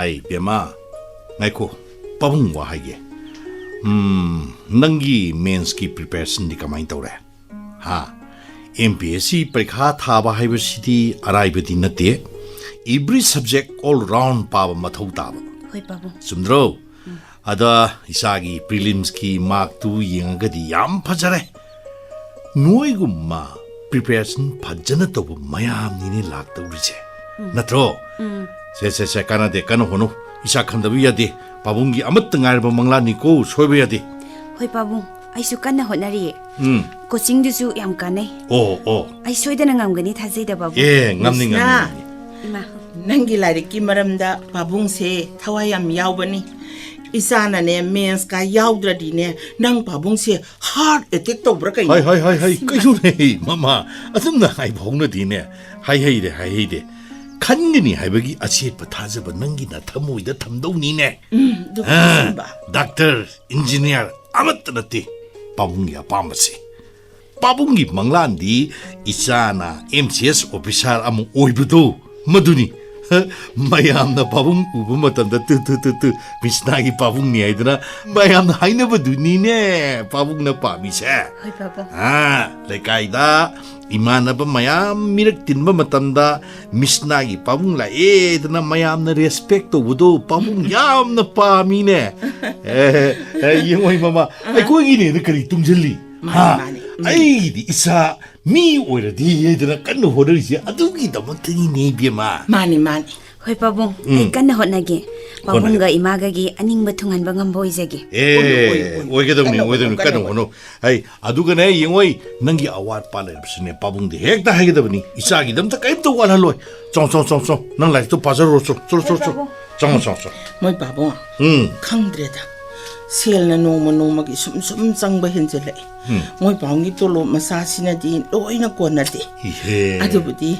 Hai, Memma. Ngaiko, pabung wa haige. Nangi mains ki preparation di kamai tore. Ha. MPSC parikha thaba haiba sidi araibadi nate. Every subject all round paba mathau taba. Hoi babu. Sumdro. Ada isagi prelims ki mark 2 yengagadi yam phajare. Noigumma preparation phajana tobu mayam nini laktawrise. Natro. Se kana de kana hono. Isa khamdabi yade. Pabungi amat ngarba mangla niko soiba yade. Hoi babu. Aisu kanna honari. Coaching dusu yam kanai. Oh. Ai soidana ngamgani thajida babu. Ngamni. Ima. Nangi lairiki maramda babung se thawayam yaubani. Isana ne mens ka yaudra ne nang babung se heart attack tobra kai. Hai. Kayu ne mama. Adumna hai bhongna dine. Hai de. Khangini haibagi ache pathajaba nangi na thamoida thamdoni ne. Doctor, engineer amat nati. Pabungi apamasi. Pabungi manglandi isana MCS officer amu oibudo maduni. Mayamna pabung ubu matanda tu Misna gi pabung ni aidana mayamna hainabaduni ne pabungna pamise. Hoi babu. Lekaida imanaba mayam mirak tinba matanda Misna gi pabung la edana mayamna respect to budo pabung yamna pamine. Yengoi mama ai ko gi ne kari tungjelli. Ai di isa mi oiradi edana kanno horisi adugi damatani ne bema. Mani. Hoi babu. Ai kanna honage. Babunga imaga gi aning batungan bangam boizegi. Oigedong kanno hono. Ai aduga ne yengoi nangi award paler bisne babung de hekta hagedabani. Isa gi damta kaimto wala loy. Chong. Nang lai to pazaro so. Chong. Moi babung. Khangdreda. Sel na noma gi sum changba henjele. Moi baungi tolo masasina di loina konade. Adubudi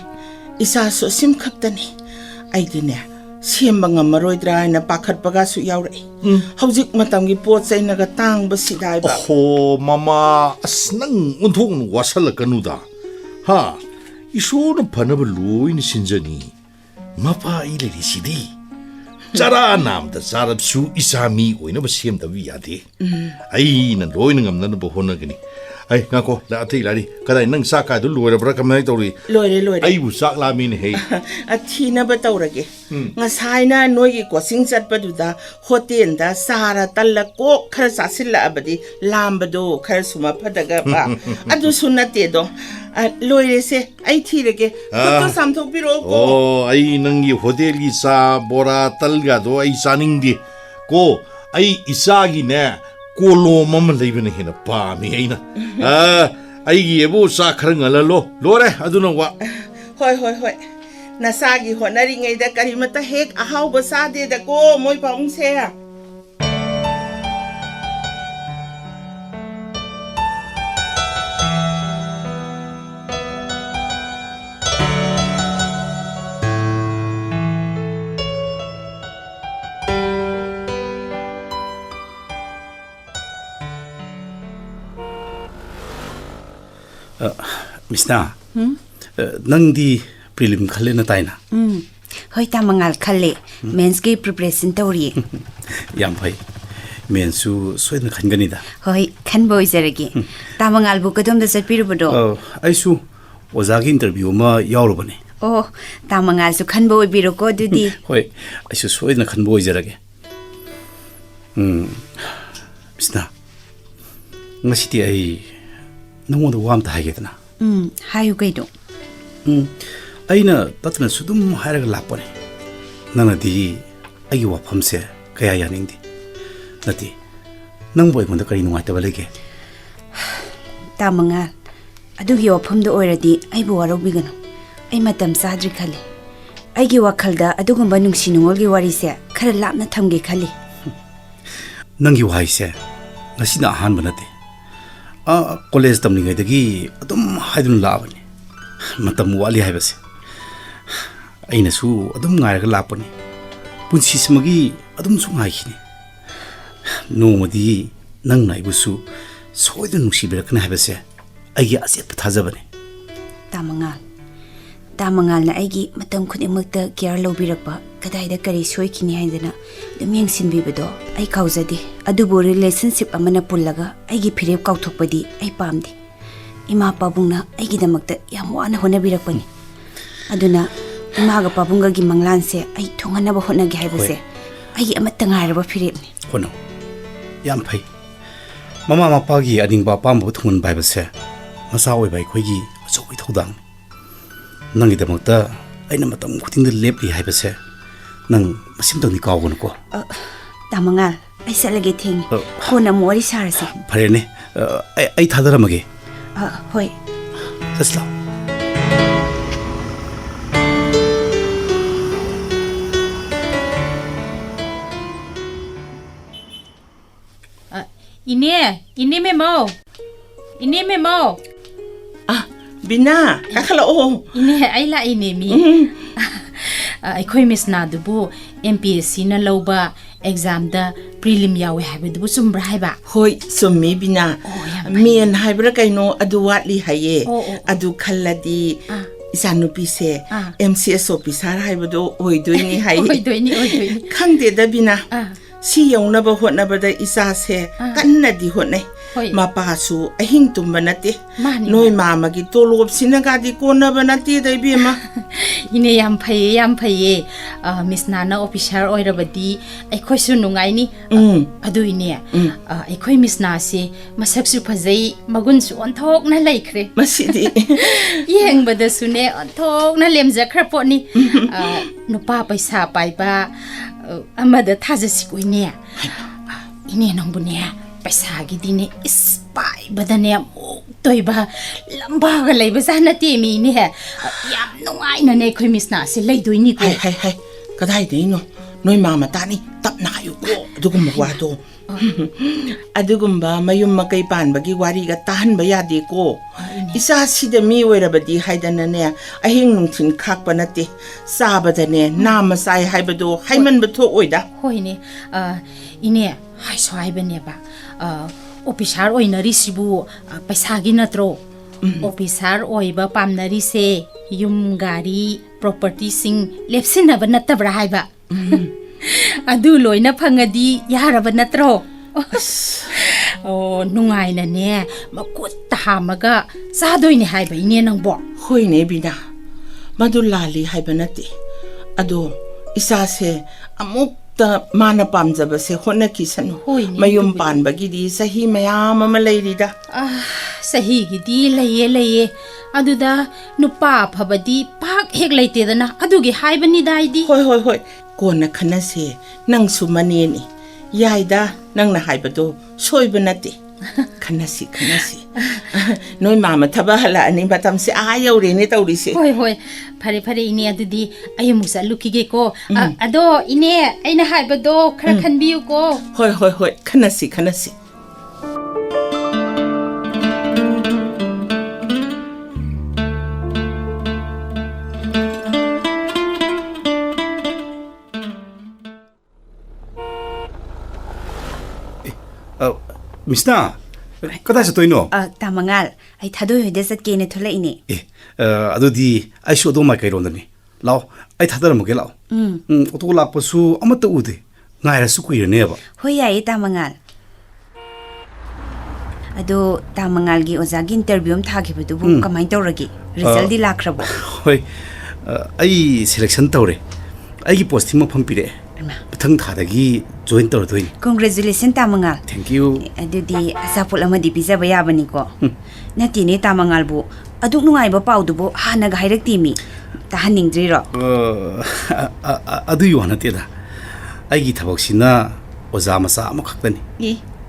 isa so sim khaktani. Aidine semba ngamaroidra na pakhatpaga su yaure. Hojik matamgi pot chainaga tangba sidai ba. Oh mama asnang unthong wasalakanuda. Ha isona phanaba loin sinjani. Mapa ileri sidi. Chara namda charab su isami oina ba semdabi yade. Ai na loin ngamna ba honagani. Ai ngako la athi lari kadai nang saka du loira bra kamai tori. Loire. Ai bu sak la min he. Athina ba taurage. Ngasaina noigi coaching chatpaduda hotel da sara talla ko khar sasilla abadi lambado khar suma phadaga ba. Adu sunate do. Loire se ai thirege to samthok biro ko. Oh ai nangi hotel gi sa bora talga do ai saningdi ko ai isagi ne Kolo mama leibene hina pa mi aina. Aigi ebo sa kharangala lore aduna wa. Hoi. Nasagi honari ngai da karimata hek ahau ba sa de da ko moi paung se ya. Misna, nang di prelim khale na tayo na? Hoi tamangal khale, mens ki preparation tauri. Yam bhai, mensu soy na khan ganida. Hoi khan boy zaragi. Tamangal bu kadom da satpiru bodo. Aisu ozagi interview ma yauro bane. Oh, tamangal su khan boy biro ko dudi. Hoi, aisu soy na khan boy zarage. Misna, ngasiti ay nangwanda wam ta haigedna. Hayu kaido. Aina tatna sudum hairaga lapone. Nanadi agi wafamse kaya yaningdi. Nati nang boy munda kari nungaitaba lege. Tamangal adugi wafamda oiradi aibu warobigano. Ai matam sadri khale. Aigi wakhalda adugumba nungsi nungolgi warise khara lapna thamge khale. Nangi waise ngasina ahanba nate. College tamlingaidagi adum haidun laabani. Matam wali haibase. Aina su adum ngairaga lapani. Punsi simagi adum su ngaikini. Nomadi nang naibusu soidun nungsibirakna haibase. Aigi aset pathajabani. Tamangal na aigi matam khudimagta care lobirakpa kadaida kari soikini haidana dum yengsinbibado ai kaujadi adubo relationship amana pullaga aigi phirep kauthokpadi ai pamdi ima pabungna aigi damakta yam wana honabirakpani aduna imaga pabunga gi manglanse ai thonganaba honagi haibase aigi amatta ngairaba phirepni hono yam phai mama mapagi adingba pambu thungun baibase masa oi bai khoigi achoi Thoudam nangi damakta aina matam khuting lepli haibase nang masim tong ni kawgon ko tamangal ai salage thing khona mori sarase phare ne ai thadaramage hoi sasla Ini Memma. Bina, kakalo. Ai la ini mi. Akhoi Misna dubu MPSC na lauba exam da prelim yawe habi dubu sumbra haiba. Hoi, summi Bina. Mien haibra kaino adu watli haye. Adu kalladi. Isanupi se MCS officer haibado oidoini haye. Oidoini. Khangde da Bina. Si yaunaba hotnabada isa se kannadi hotnai mapasu ahing tumba nate noi mama gi tolop sinagadi konaba nate dai bema ine yam phaye Misna na officer oirabadi aikhoi su nungai ni adu ine aikhoi Misna se masak su phajai magun su onthok na laikre masidi yengbada su ne onthok na lemja khraponi nupa paisa paiba amada thajasi koine ine nongbune paisa gi dine ispai badane toiba lamba ga leiba jana temi ne yam nungai na ne khoi Misna se leidoini ko hai kadai deino noi mama tani tapna yu ko dugum wado adugumba mayum makai panbagi wari ga tahan ba yade ko isa sida mi werabadi haidana ne ahing nungthin khakpa nate sabadane nama sai haibado haiman batho oida hoine ine hai sai bane ba officer oinari sibu paisa gi natro officer oiba pamnari se yum gari property sing lepsina ba natabra haiba adu loina phangadi yaraba natro nungai na ne makut tahamaga sadoi ne haiba ine nangbo hoine Bina madu lali haiba nate ado isa se amuk ta mana pamjaba se hona kisanu mayum panbagi di sahi mayam ama leirida sahi gi di leye aduda nupa phabadi pak hek leite dana adugi haibani daidi hoi kona khana se nang sumane ni yaida nang na haibado soiba nate khanasi noi mama thaba hala ani batam se ayaure ne tawri se hoi phare ine adudi ayimusa lukige ko ado ine aina haibado khara khanbiu ko hoi khanasi Misna kada sa toino tamangal ai Thadoi de sat kene thola ini adudi ai sho do ma kai ron ni lao ai thadaram ge lao oto lak pasu amata ude ngaira su kuire ne ba hoi ai tamangal ado tamangal gi ozagi interview am thagi bu bu kamai tawragi result di lakrabo hoi ai selection tawre ai gi posting ma pham pire Thang Thadagi join Tolen. Congratulations Tamangal. Thank you. Adudi asapul amadi pizza bayabani ko. Natini Tamangal bu. Aduk nungai ba paudubo hana ga hairak timi. Tahaning driro. Adu yuana tida. Aigi thabaksina oza masa amakhaktani.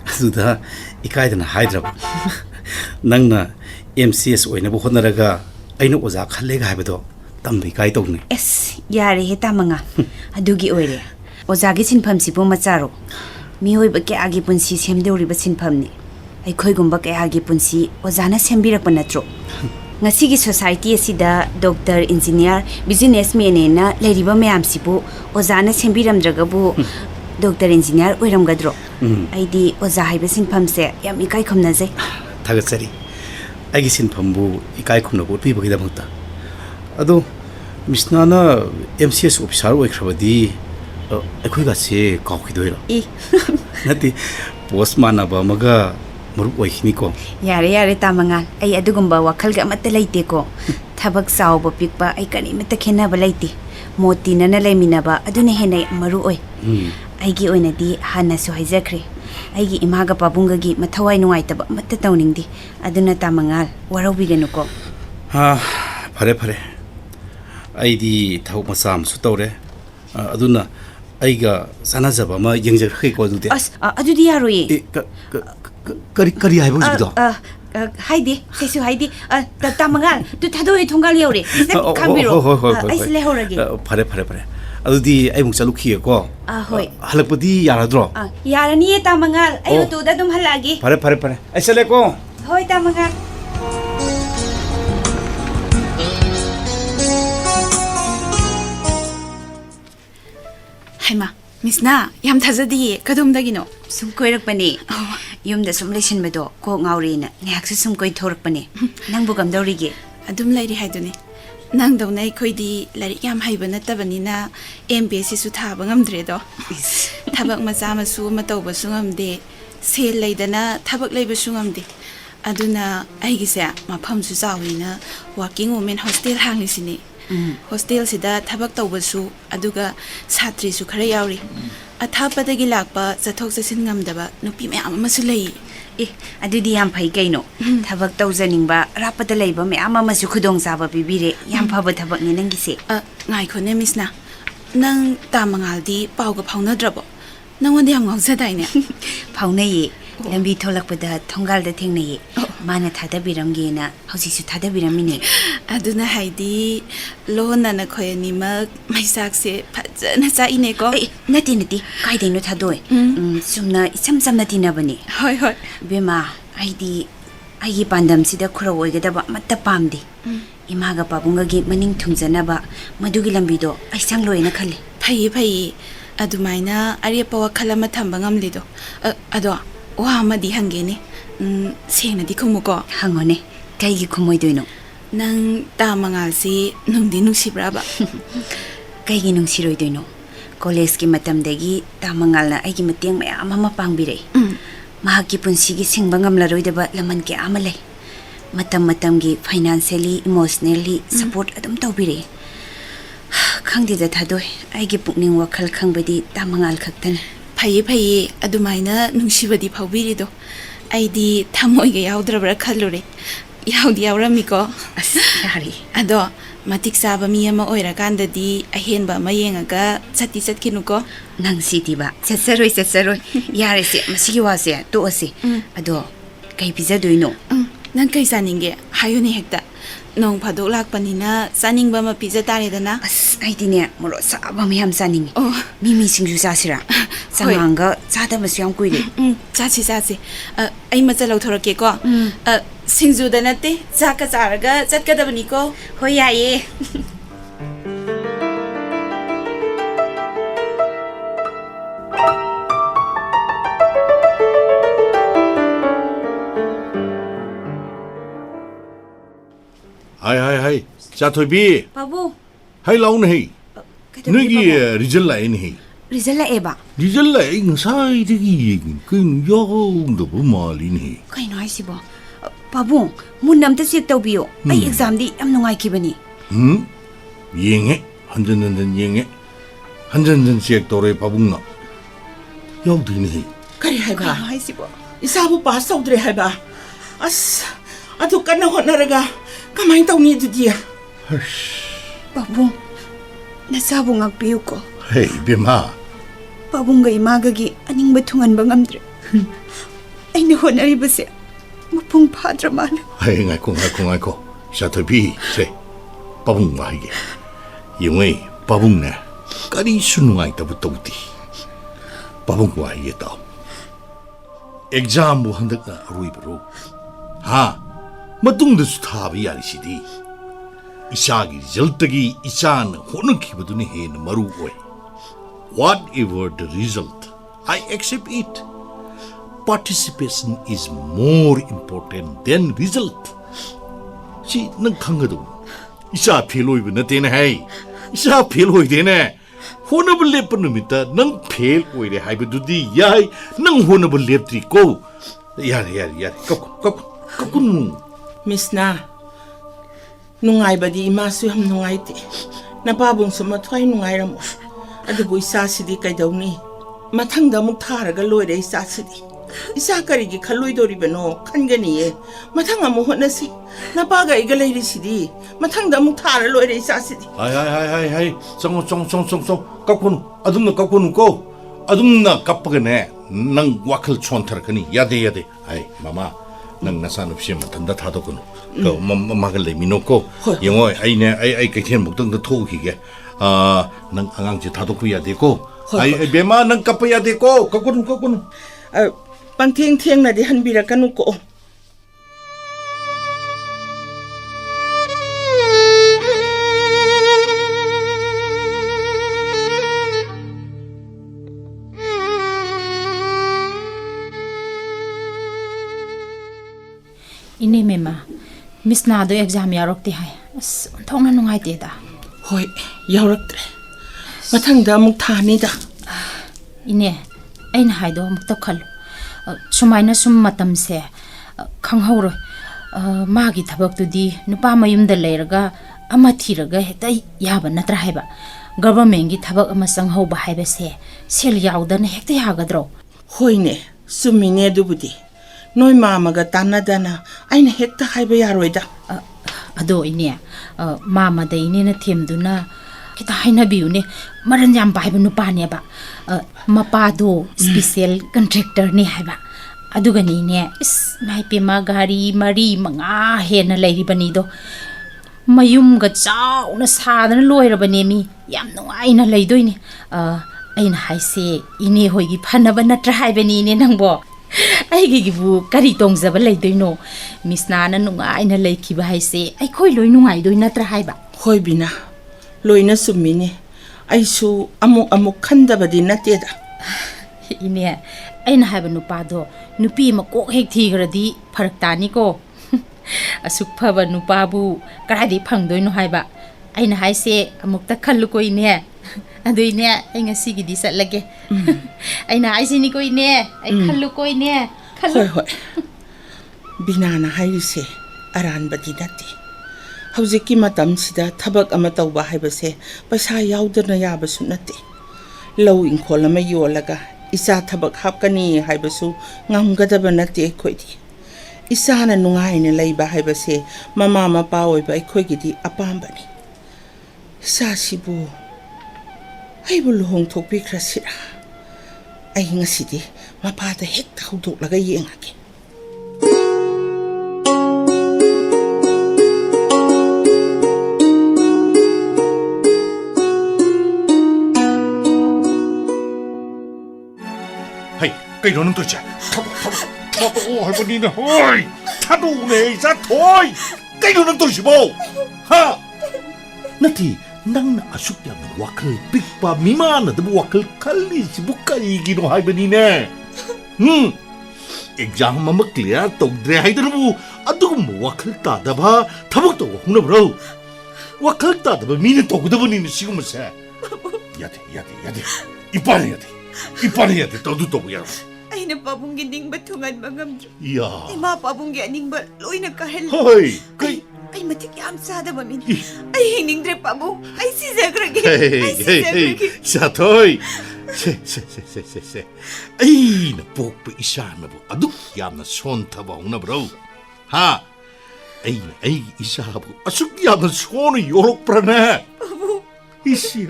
Aduda ikaidana haidrab. Nangna MCS oina bu honaraga aina oza khallega haibado tambi kai togni. Es yare he Tamangal. Adugi oire. Ozagi sinpham sibo macharo mioi ba ke agi punsi semdeuri ba sinpham ni ai khoi gumba ke agi punsi ozana sembirak panatro ngasi gi society asida doctor engineer businessman na leriba mayam sibo ozana sembiram dragabu doctor engineer oiram gadro aidi oza haiba sinpham se yam ikai khomna jai thagatsari agi sinpham bu ikai khomna bu pi bagi da bhutta ado Misna MCS officer oikrabadi akhoi ga se kaukhidoira I nati postman aba maga marup oikhini ko yare tamangal ai adugumba wakhal ga matta leite ko thabak sauba pikpa ai kani mata khena ba leite moti nana leminaba adune henai maru oi aigi oinadi hana su haijakre aigi imaga pabunga gi mathawai nuaitaba matta tawningdi aduna tamangal warobiganu ko ha phare aidi thau masam su tawre aduna aiga sanajaba ma yengjakhe ko dute as adudi yaroi kari haibo jido haidi sesu haidi tamangal tu thadoi thongal yore khambiro aisle horage phare adudi ai muk chalu khiye ko hoi halakpadi yaradro yarani tamangal ayo to da dum halagi phare aisle ko hoi tamangal Haima, Misna, yam thazadi kadumdagino. Sum koirakpani. Yumda sum lesinbado ko ngaurina. Ngaksu sum koi thorakpani. Nang bugam dawrige. Adum lairi haiduni. Nang dawnai khoidi larik yam haiba nattabanina MPSC su thaba ngamdredo. Thabak macha masu matawba su ngamde. Sel laidana thabak leiba su ngamde. Aduna aigise mafam su chawina working women hostel hanglisini. Hostel sida thabak tawbasu aduga satri su khara yauri athapadagi lakpa chathok chasin ngamdaba nupi me amasu lei adudi yam phai kaino thabak tawjaningba rapada leiba me amasu khudong saba bibire yam phaba thabak ni nangise ngai khone Misna nang tamangaldi pauga phaunadrabo nangwandi yam ngawjadaine phaunaye lambi tholakpada thongalda thengnai mana thada biramgena hausisu thada biramine aduna haidi lona na khoyani mak maisakse phajana cha ine ko nati kaideno thadoi sumna isamna tinabani hoi bema aigi pandam sida khura oigadaba matta pamdi imaga pabunga gi maning thungjanaba madugi lambido aisang loina khali phai adumaina arepa wakhala ma thamba ngamlido ado wa amadi hangene sengna di khumuko hangone kaigi khumoidoino nang tamangal si nungdi nungshibraba kaigi nungsiroidoino college ki matamdagi tamangal na aigi mateng mayam ama pangbire mahaki punsigi singba ngamlaroidaba laman ke amale matam gi financially emotionally support adum tawbire khangdi da thadoi aigi pukning wakhal khangbadi tamangal khaktan phai adumaina nungsibadi phawbirido aidi thamoi ga yaudra khalure yaudi yauramiko yari ado matik saba mi ama oira kandadi ahenba mayengaga chati chatkinuko nang sitiba chatsaroi yare se masigi wase to ase ado kai pizza doino nang kai saninge hayuni hekta nong phadok lakpanina saningbा ma pizza taredana as aidine moro saba miyam saningi mimi singju sasira samanga chada masyam kuire chachi ai macha lauthorake ko singju da nate chaka charaga chatkadabani ko hoyaye Hai Chaothoi bi babu hai laun hei ngi result lai ni result eba result lai ngai de gi kin yo do bu mali ni kai noi sibo babu munam ta check tawbiyo ai exam di am nungai kibani yenge hanjan check tore babung na yaw di ni kari haiba kai sibo isabu pass tawdre haiba as adu kana honaraga kamai tawni dudia babu nasabu ngakpiyo ko hey bima babunga imagagi aningba thunganba ngamdre aina honaribase mapung phadra man hey ngai ko Chaothoi bi se babung ma ge yengwe babung na kari sunungai tabu tawti babung wa ye ta exam bu handak na rui bro ha matung da su thabi yari sidi isagi result-gi isan honukibaduni hen maru oi whatever the result I accept it participation is more important than result si nang khangadu Isa Piloi Natina Hay. Isa Piloi Dene. Honorable Lepanumita, nang pale with a hybrid yai, nang honorable leptrico. Kokun. Misna. Nungay ba di imasu ham nungay ti. Napabong sumatway nungay ramo. Adubo isasidi kay daw ni. Matangda mong taraga loy da isasidi. Isa karigi kaloy do ribano kan ganiye. Matanga mo na si. Napaga igalay sidi. Matangda mong tara loy da isasidi. Hay. Song. Kakun. Adum na kakun ko. Adum na kapagane. Nang wakal chontar kani. Yade. Ay, mama. Nang nasanap siya matanda tado ko no. Ko magalay minoko. Yung ay kaya mugtang na tohige. Nang angang si tado ko yade ko. Ay bema nang kapayade ko. Kakun. Pangtieng na di hanbirakan ko. Ini Memma, Misna do exam yarokti hai. Thongna nungai te da. Hoi, yaraktre. Matangda mong thani da. Ine, aina haido muk takhal. Sumaina sum matam se khanghauro. Magi thabak tu di nupa mayum da leiraga ama thiraga heta yaba natra haiba. Government gi thabak ama sanghau ba haiba se sel yauda na hekta yagadro. Hoine, sumine dubudi. Noi mamaga tanadana aina hekta haiba yaroida. Ado ine mama da ine na themduna kita haina biune maran jam baiba nupa ne ba mapado special contractor ni haiba aduga ni ne is mai pe ma gari mari manga hena leiri bani do mayum ga chau na sadana loirabane mi yam nungai na leidoini aina haise ine hoigi phanaba natra haibani ne nangbo aigi bu kari tongzaba leidoino misna na nungai na leikhiba haise ai khoi loi nungai doi natra haiba Hoi Bina. Loina sumine. Aisu amuk khandabadi nateda. Ine aina haiba nupado nupi makok hek thigradi pharak tani ko asuk phaba nupabu karadi phangdoi no haiba aina haise amuk ta khallu ko ine adui ne ai ngasi gi di satlage aina haisi ni ko ine ai khallu ko ine Hoi. Bina na haise aran badi nati. Hauziki matam sida thabak ama tawba haibase paisa yaudana yabasu nati. Lau inkol ama yolaga isa thabak hapkani haibasu ngamgadaba nati khoidi. Isa na nungai na leiba haibase mama mapa oiba khoigidi apambani. Isa sibu aibu luhong thokpi krasira. Ai ngasidi mapa da hek thawdok laga yengake. Cái đó nó tôi chả hỏi con đi nào ôi thắt đủ này ra thôi cái đó nó tôi chỉ bầu ha nó thì năng là súc nhà nó wakal big pa mima nó tôi wakal kali chỉ bút cái gì nó hai bên đi nè exam mà mất clear tổng đề hay đó bu anh tôi cũng wakal ta đã ba thằng bốc tôi không làm đâu wakal ta đã ba mình tôi cũng đã bên đi siêu mà sao 야돼 이빨해야 돼 너도 야 Aina pabunggi ning batungan mangamdro. iya Ima pabunggi aning ba loy nagkahel. hoy kay Ay matik yam sada mamin. Ay hining dre pabung. Ay si zagragi. Chaothoi se ay na pok pa isa na bo aduk yam na son tabong na bro ha ay isa bo asuk yam na son yorok prana isi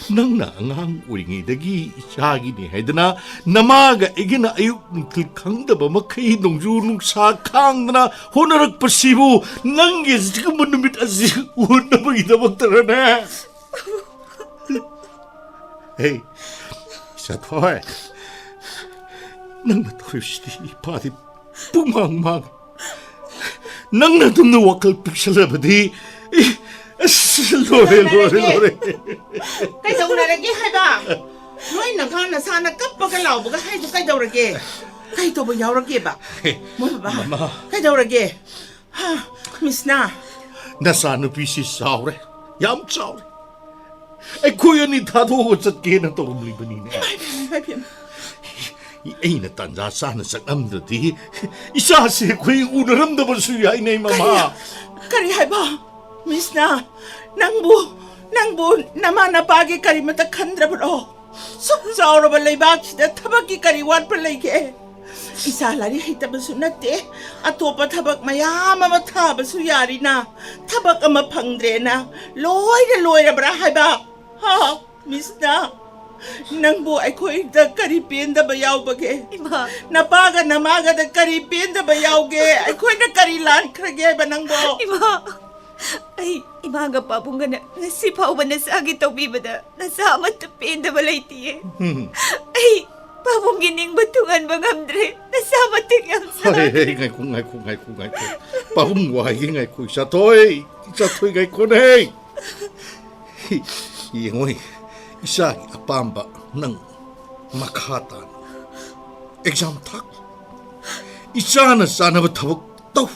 nang na angang uringi dagi isagi ni haidana namaga igina ayuk nungkil kang daba makai nungju nung sa kang na honarak pasibu nang yes jika menumit asih una bagida magtarana hey Chaothoi nang natushti pati pumang nang natum na wakal piksala badi lore Cái dầu này là cái hai ba nói là con là sao nó cấp vào cái lẩu một cái hai cái dầu này kìa cái dầu bao nhiêu rồi kìa bà cái dầu này kìa ha Misna nasa nupisi saure yam saure ai kuyani thado chatke na torumli bani ne ai na tanja sana sakam dati isa se khui unaram da basu ai nei mama kari hai ba Misna nangbu namana pagi kari mata khandra bro sum jaura ba leibak sida thabaki kari wat pa leike isa lari hita basu natte atopa thabak mayam ama tha basu yari na thabak ama phangdre na loira bra hai ba ha Misna nangbu ai khoi da kari pen da bayaw bage Ima napaga namaga da kari pen da bayaw ge ai khoi na kari lan khrage ba nangbo Ima ay imaga pabong na ngasi pa uban na sa agi bida nasama tapin da balay tiye ay pabong gining batungan bangamdre nasama tigyam sa hey ngai ku pabung wai ngai ku Chaothoi ngai ku nei ngoi isa apamba nang makhata exam thak isa na sana ba thabak tau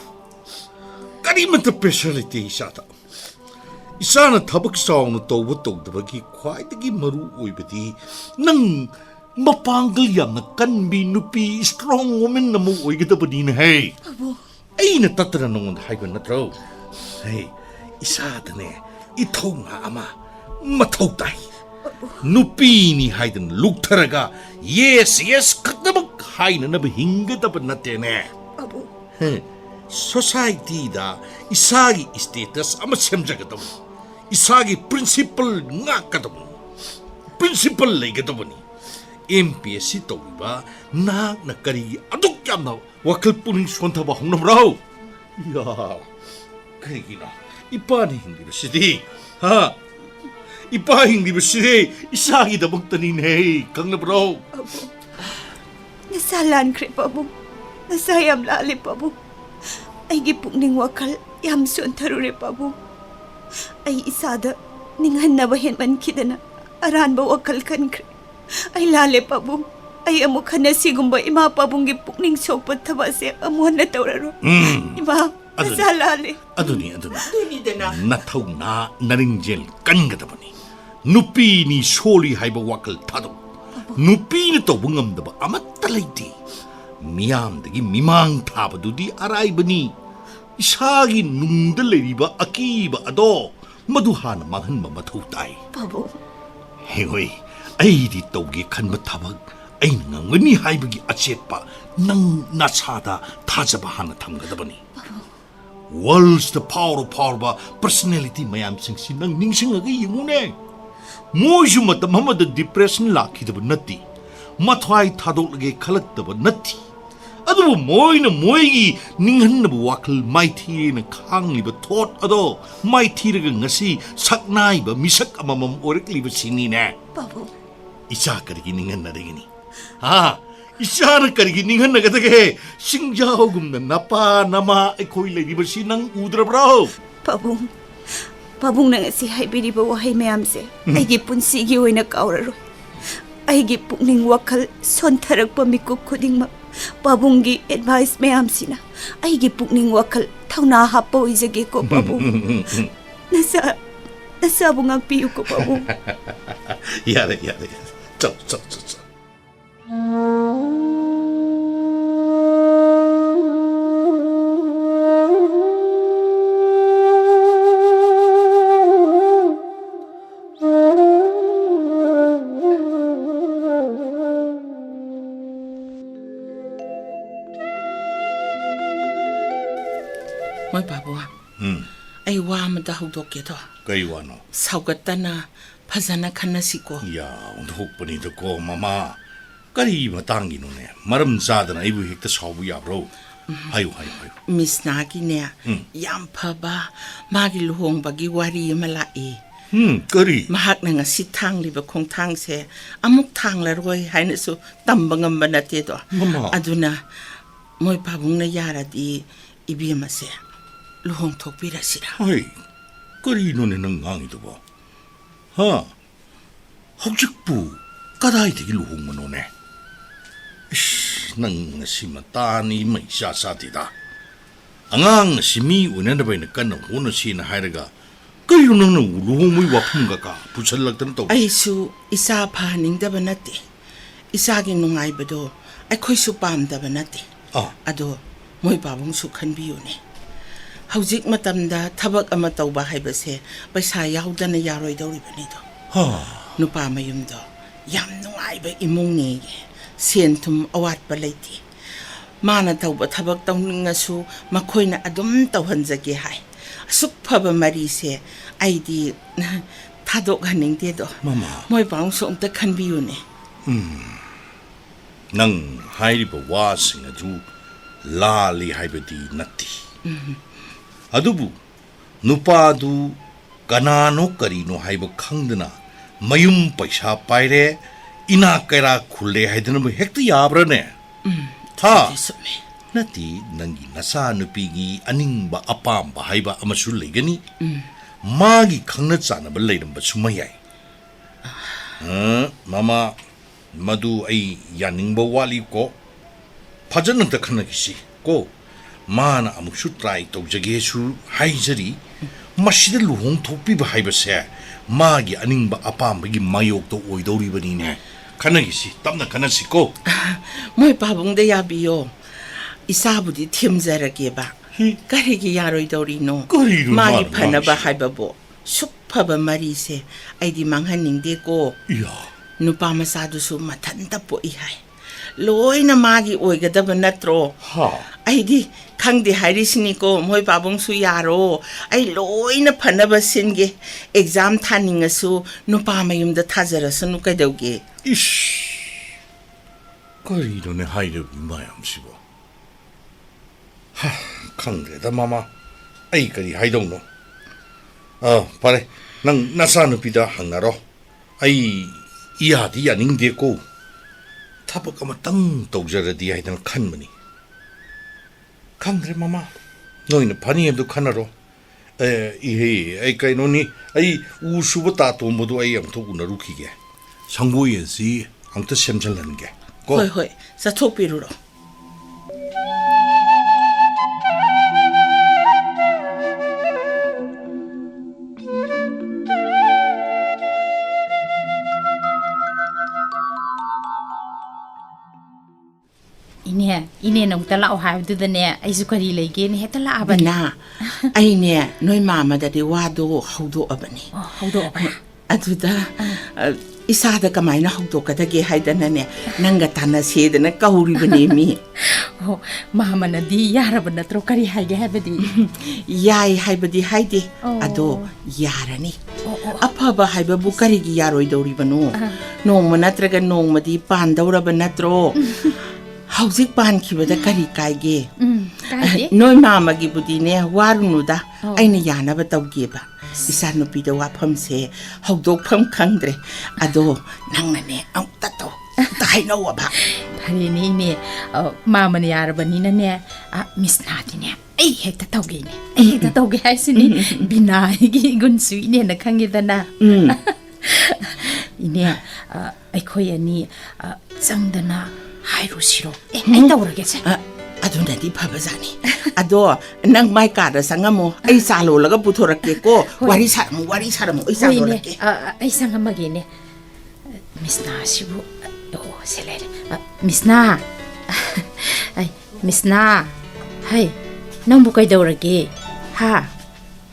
kari mata speciality isata isana thabak song to to bagi khwai tagi maru oibadi nang mapanggal yam na kanbi nupi strong woman na mo oigita badi na hey ay na tatra nung haiban na tro hey isata ne ithong nga ama mathaw tai nupi ni haidan luktaraga yes kakdabak hai na nabahingata ba natene abo society da isagi status ama semjagadam isagi principle ngakadam principle legadamani MPSC toba na kari aduk yamna wakal puning sontaba hongnam raw ya kagina ipani university ha ipahing university isagi da bangtanin hey kang na bro nasalan kre pabong nasayam lali pabong ay gipukning wakal yam son tarure pabong ay isada ninghan na bahin man kidana aran ba wakal kan kre ay lale pabong ay amukha na sigumba ima pabong gipukning sopat tabase amuhan na tauraro ima nasalali aduni dana nathaw na naringjel kangadabani nupi ni soli haiba wakal thado nupi ni to bungamdaba amatta laiti miyamdagi mimang thabadudi araibani isagi nungda leriba akiba ado madu hana manghanba mathau tai pabong hegoi aidi tawge khanba thabak aina ngangani haibagi achetpa nang nasada thajaba hana thamgadabani world's the power ba personality mayam singsi nang ningsingaga yingune moju matam hamada depression lakhidaba natti mathwai thadolage khalakdaba natti adubu moina moigi ninghannabu wakal maithina khangliba thought ado maithiraga ngasi saknaiba misak amamam orakliba sinine pabong isa karigi ninghannaregini ha isana karigi ninghannagadage singjawgumna napa nama aikoi leiriba sinang udrabro pabong na ngasi haibiriba wahay mayamse aigi punsigi oina kauraro aigi pukning wakal sontarakpa mikuk khudingma pabunggi advice mayam sina aigi pukning wakal thauna happo izage ko pabung nasa bungang piyu ko pabung yare chao Moy babu ai wa ma da hudok ke to kai wano saugatana phajana khanasiko ya undhokpani da ko mama kari matangi no ne maram zadana ibu hekta sabu ya bro hayu Misna ki ne yam phaba magi luhong bagi wari mala e kari mahak na nga si thang liba khong thang se amuk thang la roi haina su tambangam banate to aduna moy pabung na yara di ibiyama se luhong thokpira sira hai kari no ne nang ngangi to ba ha hokjikpu kadai de luhong mano ne nang si matani mai sa sa ti da angang simi unanda bai na kan hona si na hairaga kayo nang luhumui wapum ka pusalagtan to Aisu isa phaningdaba nate isagi nungaibado aikhoisu pamdaba nate ado moi babung su khanbiyune hauzik matamda thabak ama tauba haibase paisa yaudana yaroi dawribani do nupa mayum do yam nungaiba imungni sentum awat balaiti mana tauba thabak tawningasu makhoina adum tawhanjage hai asuk phaba mari se aidi thadok haningde do mama moi baung su umta khanbiyune nang hairiba wasing adu lali haibadi natti adubu nupadu kanano karino haiba khangdana mayum paisa paire ina kaira khulle haidana bu hekta yabrane tha nati nangi nasa nupigi aningba apamba haiba amasu legani magi khangna chana ba leiramba sumayai mama madu ai yaningba wali ko phajana ta khanagisi ko mana amukshu try tawjage su haijari masida luhong thopi ba haibase magi aningba apamba gi mayok to oidori bani ne khanagisi tamna khanasi ko moi babung de yabiyo isabudi thimjarage ba karigi yaroi dori no magi phana ba haibabo supphaba mari se aidi manghaningde ko nupa masadu su mathanta po ihai loina magi oigadaba natro aidi khangde hairisini ko moi babung su yaro ai loina phanaba singe exam thaninga su nupa mayum da thajara sunu kaidauge ish kari do ne haide mayam sibo khangde da mama ai kari haidong no pare nang nasanu pida hangaro ai iadi yaningde ko tabak amatang tawjaradi haidana khanbani khangre mama noina phani abdu khanaro ai kaino ni ai usuba ta tombodu ai am thokuna rukhige sangboye si amta semjallange ko hoi sa thopiruro ine nong ta lao ha du ne ai su kari lege ne heta la ba na ai ne noi mama da de wado haudo abani haudo ba aduda isada kamaina haudo kada ge haidana ne nanga tana sedana kauri bani mi mama na di yara ba na tro kari haige ha badi yai haibadi haide ado yarani afaba haiba bu kari gi yaroi dori banu nong manatraga nong madi pandawra banatro hauzik pan khibada kari kaige noi mama gi budine warunuda aina yana ba tawge ba isa no pida wafam se haudok pham khangdre ado nangna ne amta to tai no ba thani ni ne mama ne yar bani na ne misna ti ne ai hekta tawge ne ai hekta tawge hai sini bina gi gun sui ne na khangi dana ine ai khoi ani changdana hairu siro ai tawrage che aduna di phabajani ado nang mai ka da sangamo ai salo laga puthorake ko wari saramu ai salo lake ai sangama ge ne misna sibu selere misna ai misna hai nang bu kai dawrage ha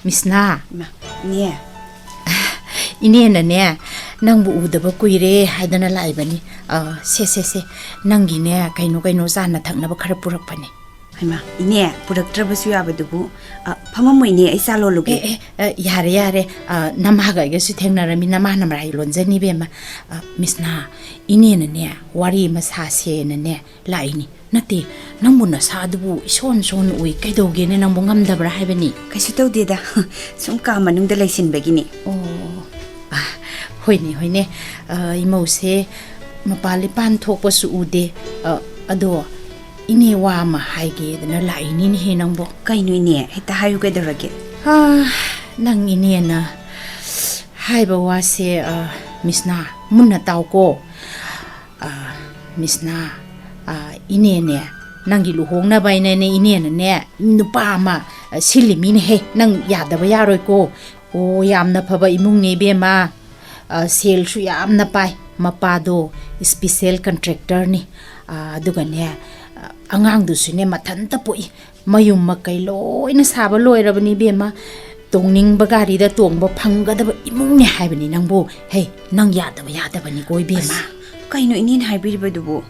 misna ne ine na ne nang bu udaba kuire haidana laibani se nangi ne kaino zana thakna ba khara purakpane haima ine puraktrabasu yabadubu phamamoi ne ai salo luge yare namaga ga su thengnarami nama namrai lonjani bema misna ine ne wari masase ne laini nate namuna sadubu son ui kaidoge ne nambu ngamdabra haibani kaisu tawdeda sum ka manungda laisin bagini hoine imose mapali pan thokpa su ude ado ine wa ma haige dana laini ni he nangbo kainu ine heta hayu gedarage nang ine na haiba wa se misna munna taw ko misna ine ne nangi luhongna baina ne ine ne nupa ma silimi ne he nang yadaba yaroi ko o yamna phaba imung ne bema sel su yamna pai mapado special contractor ni aduga ne angang du su ne mathanta poi mayum makai loina saba loirabani bema tongning bagari da tongba phangadaba imung ne haibani nangbo hey nang yadaba ni koi bema kaino inin haibiribadubo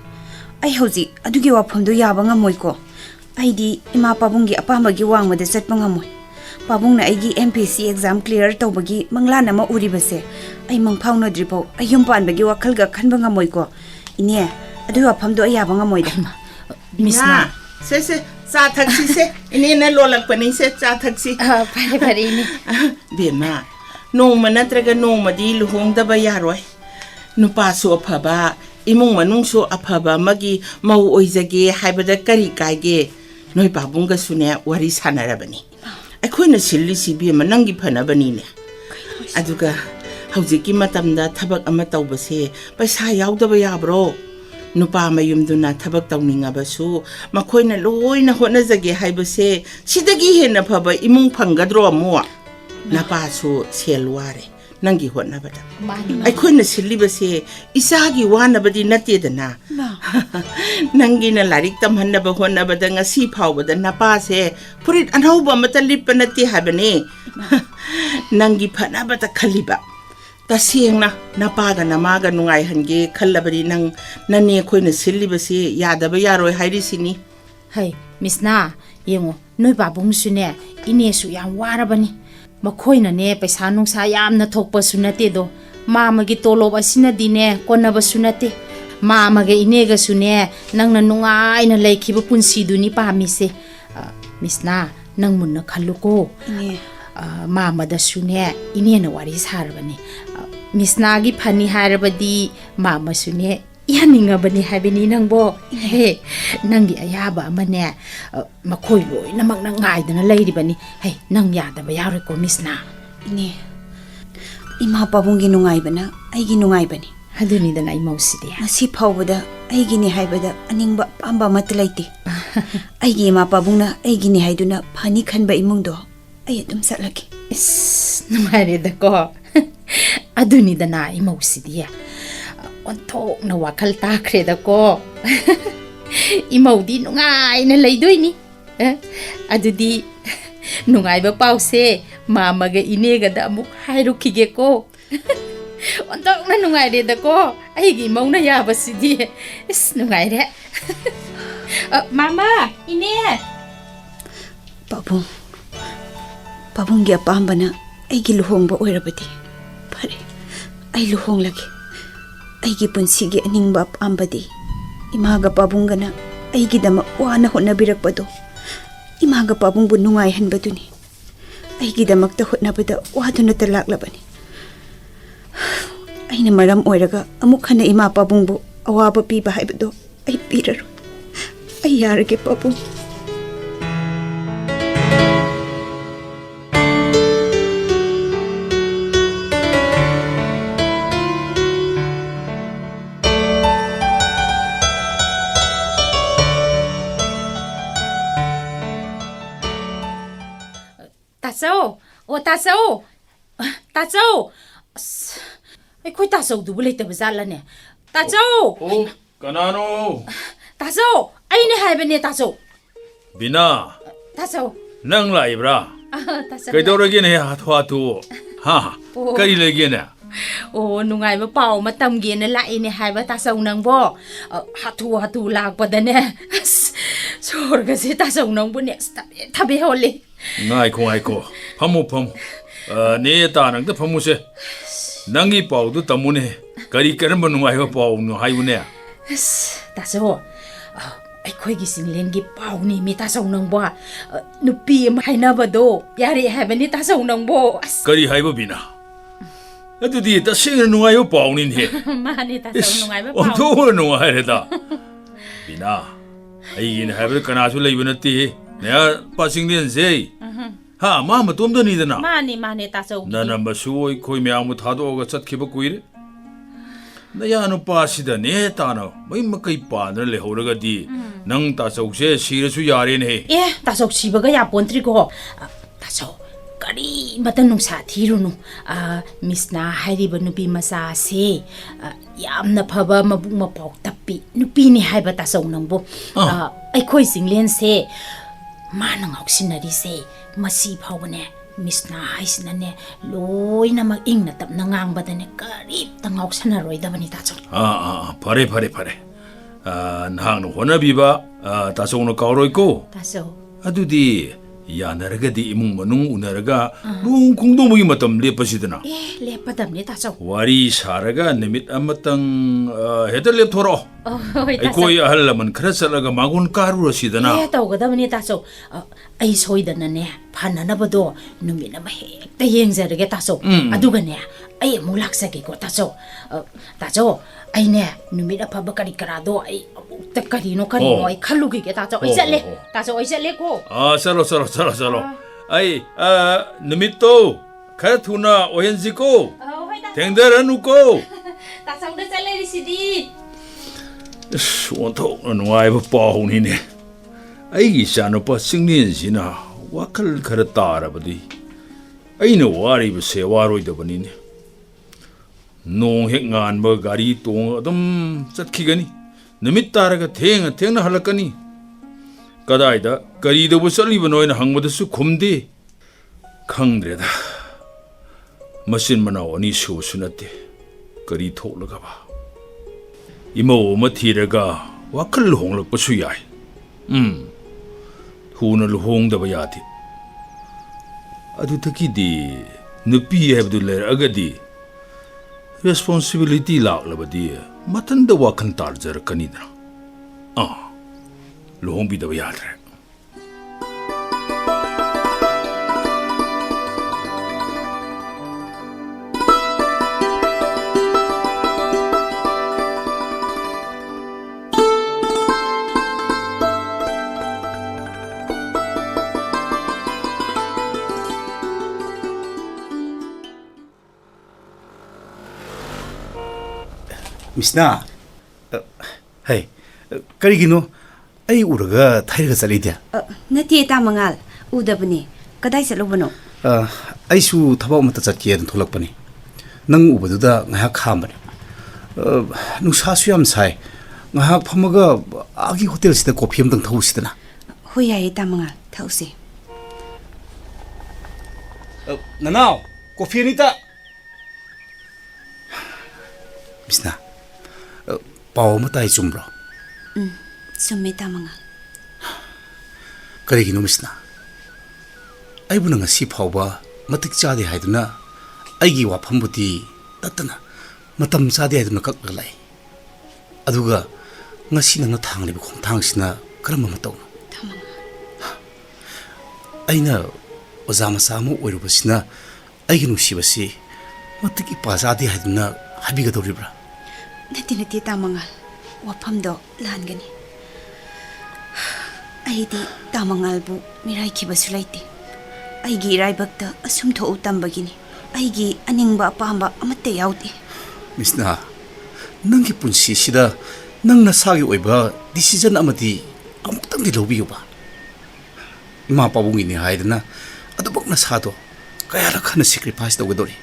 ai hauji adugi wafamdo yaba ngamoi ko aidi ima pabungi apambagi wangmada chatpa ngamoi pabungna aigi MPC exam clear tawbagi manglana ma uribase ai mangphawna dripo ayum panbagi wakhalga khanba ngamoi ko ine adu wafamdo ayaba ngamoi da Misna se cha thaksi se ine na lolak pani se cha thaksi pare ni bema no manatraga no madi luhong da ba yaroi nupa so phaba imung manung so aphaba magi mau oizage haibada kari kaige noi babunga sune wari sanarabani akhoi na silli sibi manangi phanabani ne aduga haujiki matamda thabak ama tawbase paisa yaudaba yabro nupa mayumduna thabak tawningabasu makhoi na loina honajage haibase sidagi hena phaba imung phangadro amwa napa so selware nangi honabada akhoi na silli base isagi wanabadi natedana nangi na larik tamhanaba honabada ngasi phawbada napa se purit anhauba matalip nati habane nangi phanabada khaliba tasengna napaga namaga nungai hange khallabari nang nane khoi na silli base yadaba yaroi hairi sini hey Misna yengo noi babung sune ine su yam warabani makhoi na ne paisa nungsa yamna thokpa sunate do mama gi tolob asina dine konaba sunate mama ge ine ga sune nang na nungai na laikhiba punsi duni pami se Misna nang munna khalluko mama da sune ine na wari sarabani Misna gi phani harabadi mama sune yaninga bani habini nangbo he nangi ayaba amane makhoi loi namak na ngai dana leiri bani hey nang yada ba yaroi ko Misna ine ima pabungi nungai bana aigi nungai bani aduni dana imausidi ngasi phawbada aigi ni haibada aningba pamba matlaiti aigi ima pabungna aigi ni haiduna phani khanba imungdo ai adum satlaki is namare da ko aduni dana imausidi onthok na wakal takre da ko imaudi nungai na leidoini adudi nungai ba pause mama ga inega da amuk hairukige ko onthok na nungai re da ko aigi mauna ya basidi is nungai re mama ine pabunggi apambana aigi luhongba oirabadi phare ai luhong lagi aigi punsigi aningba apambadi imaga pabungana aigi dama wana hotnabirakpado imaga pabungbu nungai hanbaduni aigi damakta hotnabada waduna talaklabani aina maram oiraga amuk hana ima pabungbu awaba piba haibado ai piraru ai yarage pabung Tazou ai khoi tazou du bulai tab zala ne tazou kanano tazou ai ne hai bane tazou Bina tazou nang lai bra tazou kai dorage ne hatu ha kai lege ne nungai ba pau matam ge na lai ne hai ba tazou nang bo hatu lak pa da ne sorga se tazou nang bu ne tabe hole ngai ko phamu ne ta nang ta phamu se nangi pau du tamune kari karam nungai ba pau no haibu ne tazou ai khoi gi singlen gi pau ni mi tazou nang bo nupi ma haina ba do yari hai ba ni tazou nang bo kari haibu Bina adudi ta sing nungai ba pau ni ne mani tazou nungai ba pau onto nungai re da Bina ai ne haibu kana su leibu na ti ne pa singlen sei ha mama tum da ni da na mani tazou na number su khoi me amu thado ga chat khiba kuire Naya nupasida ne tana may makai padra lehoragadi nang tasawse sirasu yaren he. Tasok sibaga yapontri ko. Tasok kari mata nung sa thiruno. Misna hairiba nupi masa se yamna phaba mabuk mapaw tapi nupi ni haiba tasok nangbo. Ay khoi singlen se manang oksinari se masi phawne. Misna haisina ne loi na mag ing na tap na ngang ba ne karip tangok sana roy da bani tacho. Pare. Nahang no hona biba taso no kauroi ko. Taso. Adudi yanaraga di imung manung unaraga nung kungdo mo matam lepasidana. Lepadam ni taso. Wari saraga namit amatang heter lep thoro. Ay koy ahalaman krasalaga magun karura sidana. Taw gada bani taso. Ay soidana ne phanana bado numina mahe ta yengzarage taso. Aduga ne ay mulaksage ko taso. Taso ay ne numida phaba kari karado ay ta karino ay khalugi ke taso. Ay sale taso ay sale ko. Salo. Ay numit to khara thuna ohenji ko. Tengdaranu ko. Taso da sale risidi. Onto nuai ba paw ni ne. Ay isano pa singnin sina wakal khara tarabadi. Ay no wari ba se waroi da bani ne. Nong hek ngan ba gari tong adum chatkigani. Numit taraga thengna halakani. Kadaida kari da busali banoina hangmadasu khumde. Khangdreda. Masin manaw ani su sunate. Kari thoklaga ba. Imo mathiraga wakal honglakpasu yai. Huna luhongdaba yadi. Adutaki nupi habdu leragadi responsibility laklabadi matanda wakan tarjarakkanidra. Luhongbidaba yadre. Misna, hey, karigino, ay uraga thairaga salidya. Nati ta Mangal, udabani. Kadai salubano? Ay su thabaw mata chatke adun tholakpani. Nang ubaduda ngahak khambani. Nungsa su yam sai. Ngahak phamaga agi hotel sida coffee amdang thausidana. Hoi yae ta Mangal, thausi. Nanao, coffee nita. Misna. Pao matai chumbro. Summe ta Mangal. Karigino Misna. Ay bu nang si phawba matik chade haiduna aigi wafambuti tatana matam chade haiduna kaklai. Aduga ngasi nang thangli bu khongthangsina karama mataw. Aina ozama samu oirubasina aigi nusibasi matik ipazade haiduna habiga doribra. Nati ta Mangal. Wafamdo langani. Aidi ta Mangal bu mirai kibasu laiti. Aigi raibakta asum tho utambagini. Aigi aningba apamba amatte yauti. Misna, nangi punsi sida nang nasagi oiba decision amati amutang di lobi ba. Ima pabungi ni haidana adubak nasado kaya rakhana sacrifice dawgadori.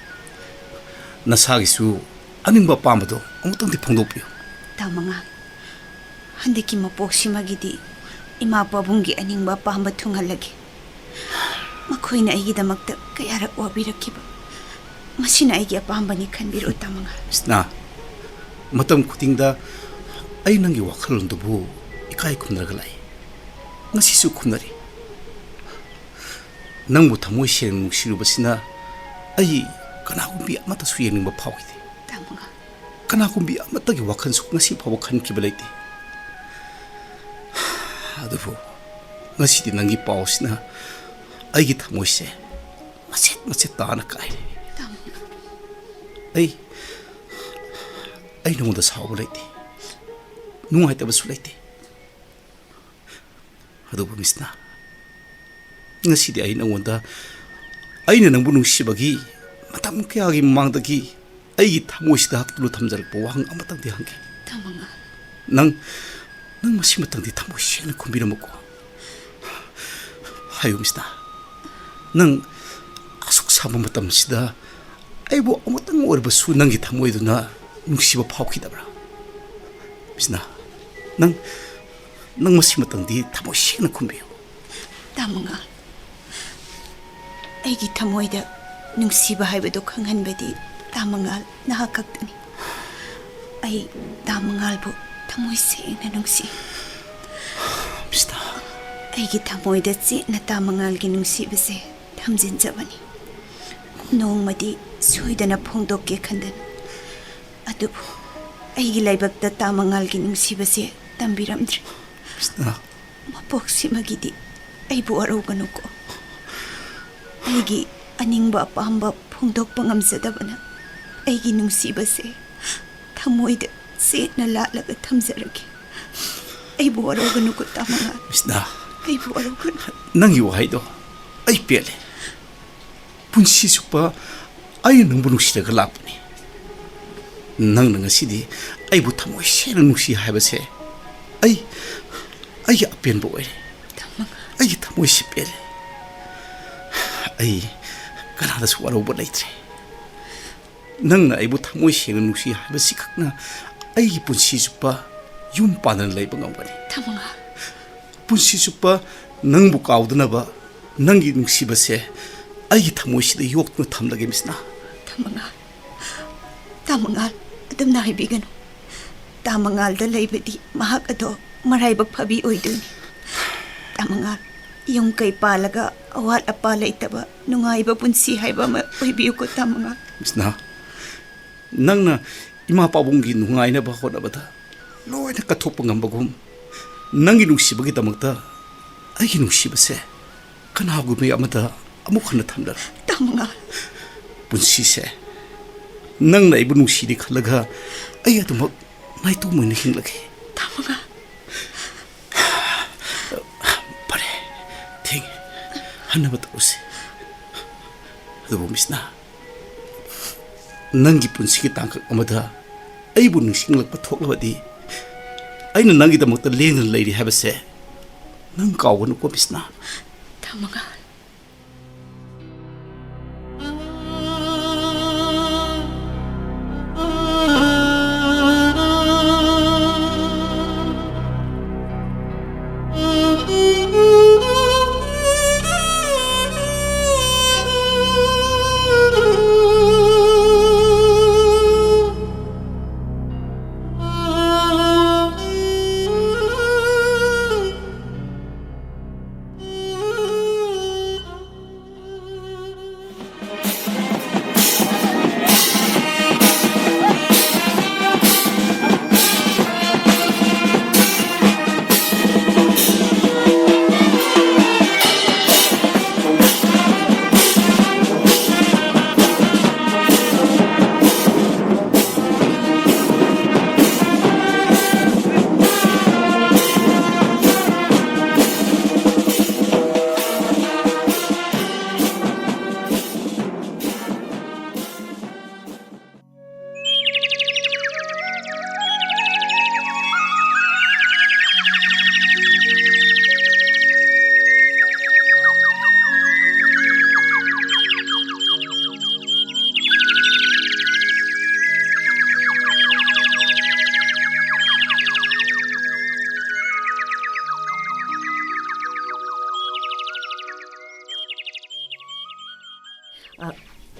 Nasagi su aningba pambado amutang di phangdopyo. Ta Mangal. Handiki mapoksimagidi ima pabungi aningba pamba thungalagi. Makoina aigidamakta kayarak wabirakiba. Masina aigi apambani khanbiru ta Mangal. Misna, matam kutingda ay nangi wakhalondubu ikai khumnaragalai. Ngasisu khumnari. Nangbu thamoi seng nungsirubasina ay kanakumbi amata suyengba phawidi. Ta Mangal. Kanakumbi amatagi wakhansu ngasi phawa khankiba laiti. Adubu ngasidi nangi pausina aigi thamoise macet tana kai. Ay nungda saw laiti. Nung haita basu laiti. Adubu Misna. Ngasidi ay nangunda ay na nangbu nungsibagi matam kayagi mamangdagi ꯑꯩꯒꯤ ꯊꯃꯣꯏꯁꯤꯗ ꯍꯛꯇꯨꯅ ꯊꯝꯖꯔꯛꯄ ꯋꯥꯍꯪ ꯑꯃꯇꯪꯗꯤ ꯍꯪꯒꯦ ꯇꯥꯃꯉꯥꯜ ꯅꯪ ꯃꯁꯤꯃꯇꯪꯗꯤ ꯊꯃꯣꯏ ꯁꯦꯡꯅ ꯈꯨꯝꯕꯤꯔꯝꯃꯨꯀꯣ 하유 미스나 능 아숙사바 마땀시다 아이고 아무튼 오르바 수능기 탐모이도나 눅시바 파오키다브라 미스나 능 마시마땅디 탐모 시그나 쿰비요 따몽아 아이기 탐모이다 눅시바 하이베도 강한베디 따몽아 나하각드니 아이 따몽알보 탐모이 세나 눅시 미스나 아이기 탐모이다 찌나 따몽알기 눅시베세 탐진자바니 노마디 소이다나 퐁독게 칸든 아두부 아이기 라이박다 따몽알기 눅시베세 담비람드리 미스나 마복시마기디 아이부 아로가노고 아이기 아닝바 아빠함바 퐁독바 ngamsadabana 아이기 눅시베세 탐모이다 찌나 라라가 탐자르게 아이부 아로가노고 따몽알 미스나 아이부 아로가노 낭이 와이도 아이 뼈래 분시숙바 아이 능부 눅시다가 라쁘니 낭능아 시디 아이부 탐모이 셰나 눅시 하이바세 아이 앞변 보이래 아이 탐모이 시뼈래 아이 가나다서 와로버 레이트래 낭나 아이부 탐모이 셰나 눅시 하이바시 각나 아이 분시숙바 윰빠는 레이버 ngam바니 따몽알 분시숙바 능부 까우드나바 낭기 눅시바세 아이 탐모이시다 욕도 탐나게 미스나 따몽알 ꯑꯗꯨꯝ ꯍꯥꯏꯕꯤꯒꯅꯨ ꯇꯥꯃꯉꯥꯜꯗ ꯂꯩꯕꯗꯤ ꯃꯍꯥꯛ ꯑꯗꯣ ꯃꯔꯥꯏꯕꯛ ꯐꯕꯤ ꯑꯣꯏꯗꯣꯏꯅꯤ ꯇꯥꯃꯉꯥꯜ ꯌꯨꯝ ꯀꯩ ꯄꯥꯜꯂꯒ ꯑꯋꯥꯠ ꯑꯄꯥ ꯂꯩꯇꯕ ꯅꯨꯡꯉꯥꯏꯕ ꯄꯨꯟꯁꯤ ꯍꯥꯏꯕ ꯑꯃ ꯑꯣꯏꯕꯤꯌꯨꯀꯣ ꯇꯥꯃꯉꯥꯜ 미스나 낭나 이마 빠봉기 누가이나바 호나바다 로이나 까톡방 감바곰 낭기 눅시바기다먹다 아이기 눅시바세 카나하고미 아마다 아무거나 탐다 따몽알 분시세 낭나 이부 눅시디 칼라가 아이야도 막 나이도 뭐니 힘나게 따몽알 바래 탱 하나부터 오세 아도 미스나 낭기 분시기 땅각 아마다 아이부 눅싱락바 톡라바디 아이는 낭기다먹다 랭을 레이리 하바세 낭 까오고는 고 미스나 따몽알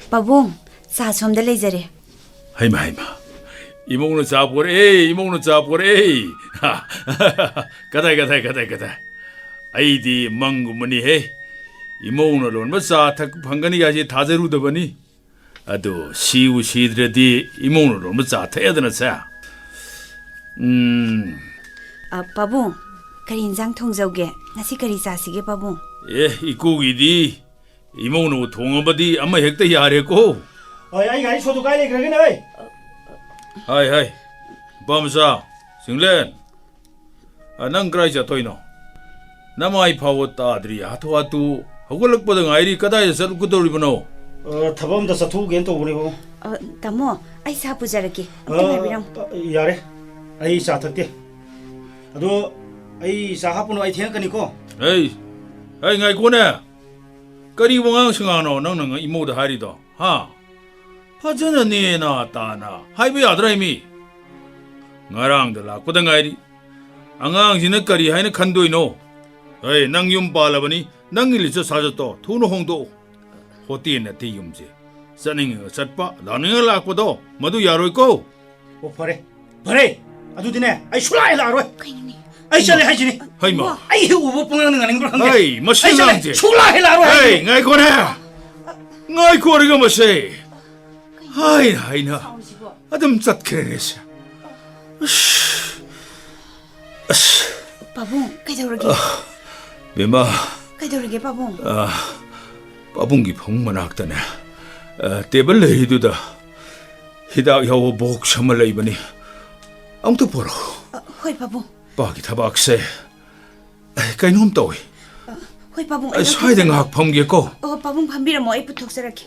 빠봉 자 솜다 레이저레 하이마 이몽노 잡고래 이몽노 잡고래 가다이 아이디 망구머니 해 이몽노론 마사 탁 방간이 가지 다제루더버니 아도 시우 시드레디 이몽노론 마사 타야드나사 빠봉 그리 인장 통저게 나시 그리 자시게 빠봉 예 이고기디 이몽노 동어버디 아마 핵대 야래고 아이 소도 가이래 그러긴 해 하이 밤사 싱렌 난 그라이자 토이노 나마이 파워따 아들이 하토하투 허걸럭보다 아이리 까다에 서르고 돌리보노 타범다 사투겐 또 보내고 Tamo, ai sa pujarake. Amta ngaibiram. Yare. Ai sa thakte. Ado ai sa hapuno ai thengkani ko. Hey, ngai ko ne. Kari wangang singano nang imo da hari do. Ha. Phajana ne na ta na. Hai bi adrai mi. Ngarang da la ko da ngai ri. Angang sina kari haina khandoi no. Hey, nang yum palabani nang ili sa sa to thuno hongdo. Hoti na ti yum je. Saning satpa laning la ko do. Madu yaroi ko. O phare. Phare. Adu dine ai sulai la roi. Kaini. Ai chale hai jini. Hai ma. Ai ubo pungang nang bro khang. Hey, masin lang je. Sulai la roi. Hey, ngai ko ne. Ngai ko ri ga mase. Hai na. Adam chat kres. Babung, kaidorage. Memma. Kaidorage babung. Babunggi phong manakta ne. Table leiduda. Hidak yaw bok sama leibani. Ang to poro. Hoi babung. Bagi tabak se. Kainom toy. Hoi babung. Sai deng hak phomge ko. Babung phambira mo ai puthok sarake.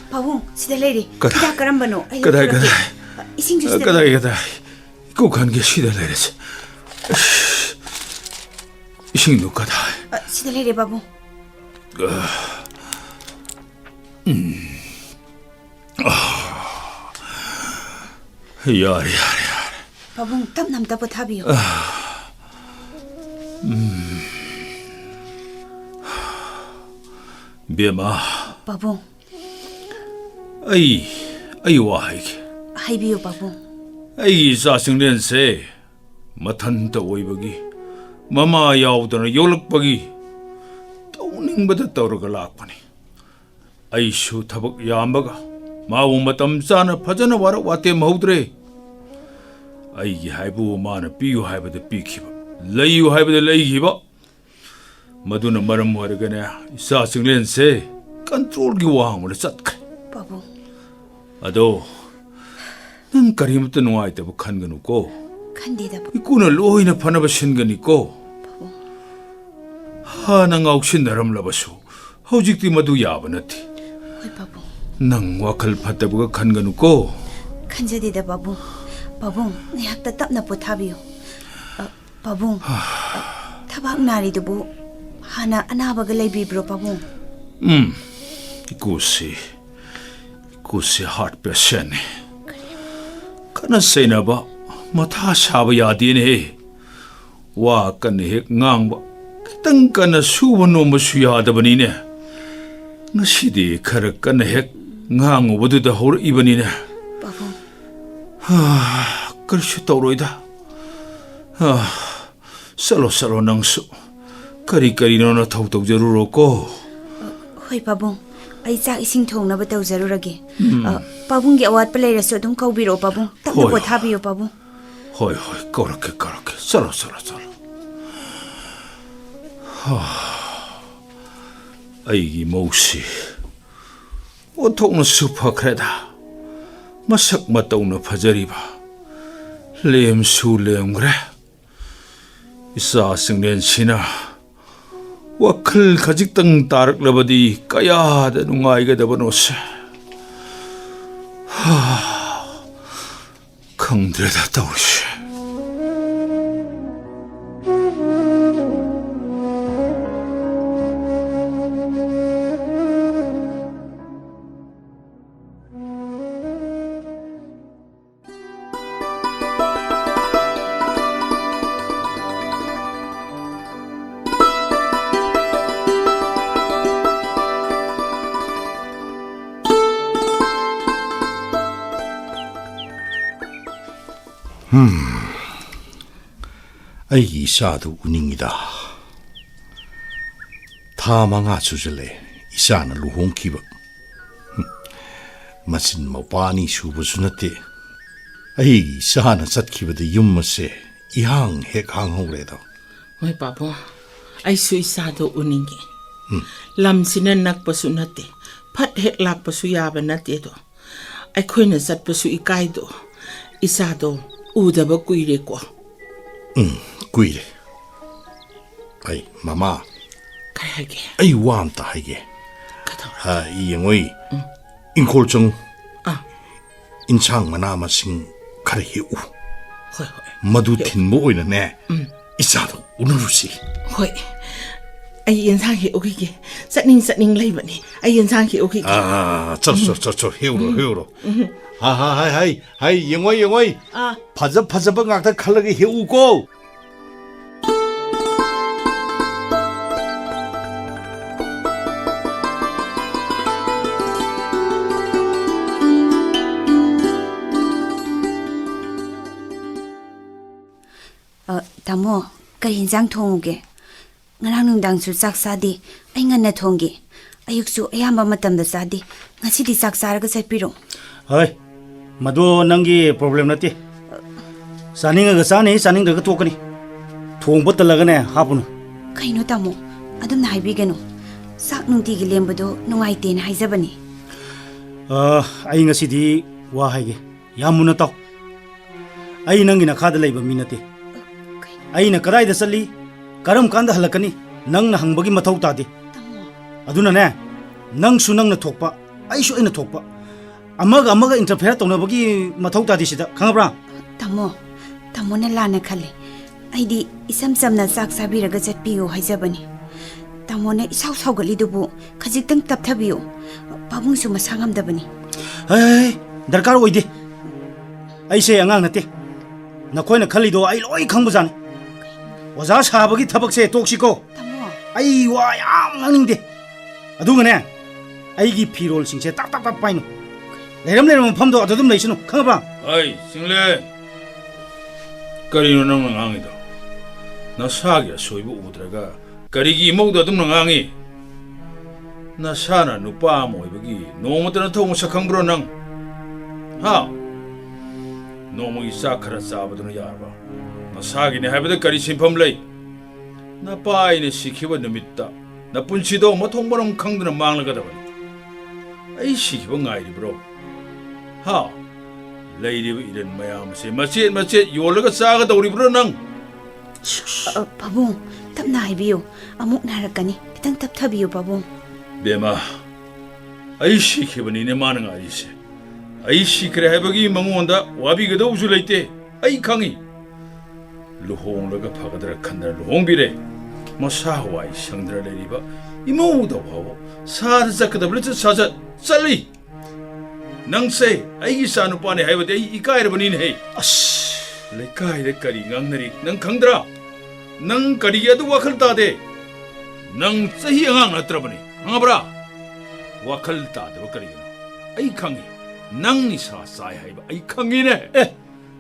Babung, sida leiri. Kida karambano. Kadai. Ising ju sida. Kadai. Ko kan ge sida leires. Ising nu kadai. Sida leiri babung. Yare. Babung, tap nam tap pothabiyo. Memma. Babung. Ai wahai. Haibiyo babung. Ai sa singlen se. Mathan ta oibagi. Mama yaudana yolakpagi. Tauning bada tawraga lakpani. Ai shu thabak yambaga. Mawu matam sana phajana wara wate maudre. Ai gi haibu mana piyu haibada pikhiba. Layu haibada laihiba. Maduna maram waragane isa singlen se control gi wang wala chatkhe. Babung. Ado nang karimta nuai ta khanganu ko. Khandida. Ikuna loina phanaba singani ko. Ha nang aukshin naram labasu. Hojikti madu yabanati. Hoi babung. Nang wakal phatabuga khanganu ko. Khanjadida babung. Babung, nihakta tapna pothabiyo. Babung. Thabak nari dubu hana anabaga leibibro babung. Ikusi heart patient. Kana senaba matha saba yadine he. Wa kan hek ngangba. Kitang kana suba nomba su yadabani ne. Ngasidi khara kana hek ngangu baduda hor ibani ne. Babung. Karshu tawroida. Salo nangsu. Kari no na thau jaruro ko. Hoi babung. Ai chak ising thong na ba taw jarurage. Babung gi awat pa leirasu adum kaubiro babung. Tapna pothabiyo babung. Hoi, korake. Salo. Aigi mausi. Othok na supa kreda. Masak mataw na phajariba. Lem gre. Isa singlen sina. Wakal kajiktang tarak labadi kaya da nungay ka dabanos. Kang dreda tawis. Aigi isadu uningida. Thamanga sujale isana luhongkiba. Masin mapani suba sunate. Aigi isana satkibada yummase ihang hek hang hongredo. Hoi babu, ai su isado uningi. Lam sina nakpasu nate. Phat hek lakpasu yaba nate do. Ai khoina satpasu ikaido. Isado udaba kuire ko. Kuire. Ai mama. Kaya hage. Ay wan ta hage. Ha yengoi. Inkol chung. Insang mana masing kare hiu. Hoi hoi. Madu thin mo oina ne. Isa do unurusi. Hoi. Ai insang hi okay. Satning lai bani. Ai insang hi okay. Chor hiu. Hai yengoi. Paza ba ngakta khalage hiu ko. Tamo, kari hinjang thonguge. Ngarang nungdang su sak sadi, ay ngana thongge. Ayuk su ayamba matamda sadi, ngasidi sak saraga satpiro. Hai, madu nangi problem nati. Saning aga sani, saning daga tokani. Thong bata lagane hapunu. Kaino tamo, adum na haibigano. Sak nungti gi lembado nungaite na haizabani. Ay ngasidi wa haige. Yamuna taw. Ay nangi nakada laiba minati. Aina karai da sali karam kanda halakani nang na hangbagi mathau tadi aduna ne nang su nang na thokpa ai su ina thokpa amaga interfere tona bagi mathau tadi sida khangabra tamo na lana khale aidi isam samna sak sabiraga chatpiyo haizabani tamo na isau saugali dubu khajik tang tapthabiyo babung su masangam dabani ai darkar oide ai se angang nate nakhoi na khali do ai loi khangbu Waza sabagi tabak se toksiko. Tamo. Ai wa yam ngangde. Adungane. Aigi pirol singse tak paino. Leram phamdo adudum leisunu khangaba. Ai single. Karino nang ngangida. Nasagi soibu udraga. Karigi imogda dum ngangi. Nasana nupa moibagi nomatana thong sakhangbro nang. Ha. Nomogi sakhara sabadunu yarba. Nasagi ne habida kari simpam lay. Na pai ne sikhiba numitta. Na punchido mathong baram khangdana manglaga dabani. Ai sikhiba ngai bro. Ha. Lady idan mayam se machet yolaga saga dawri bro nang. Babung, tapna haibiyo. Amuk narakani. Kitang tapthabiyo babung. Bema. Ai sikhiba ni ne manang ari se. Ai sikre habagi mangonda wabi gado usu laite. Ai khangi. Luhong laga pagadra khandra luhong bire masa hawai sangdra leriba imo da bawo sar zakda blit saja chali nang se ai sa nu pane haibade ikai rabani ne as lekai de kari ngangnari nang khangdra nang kari adu wakhal ta de nang chahi angang atrabani angabra wakhal ta de kari ai khangi nang ni sa sai haiba ai khangi ne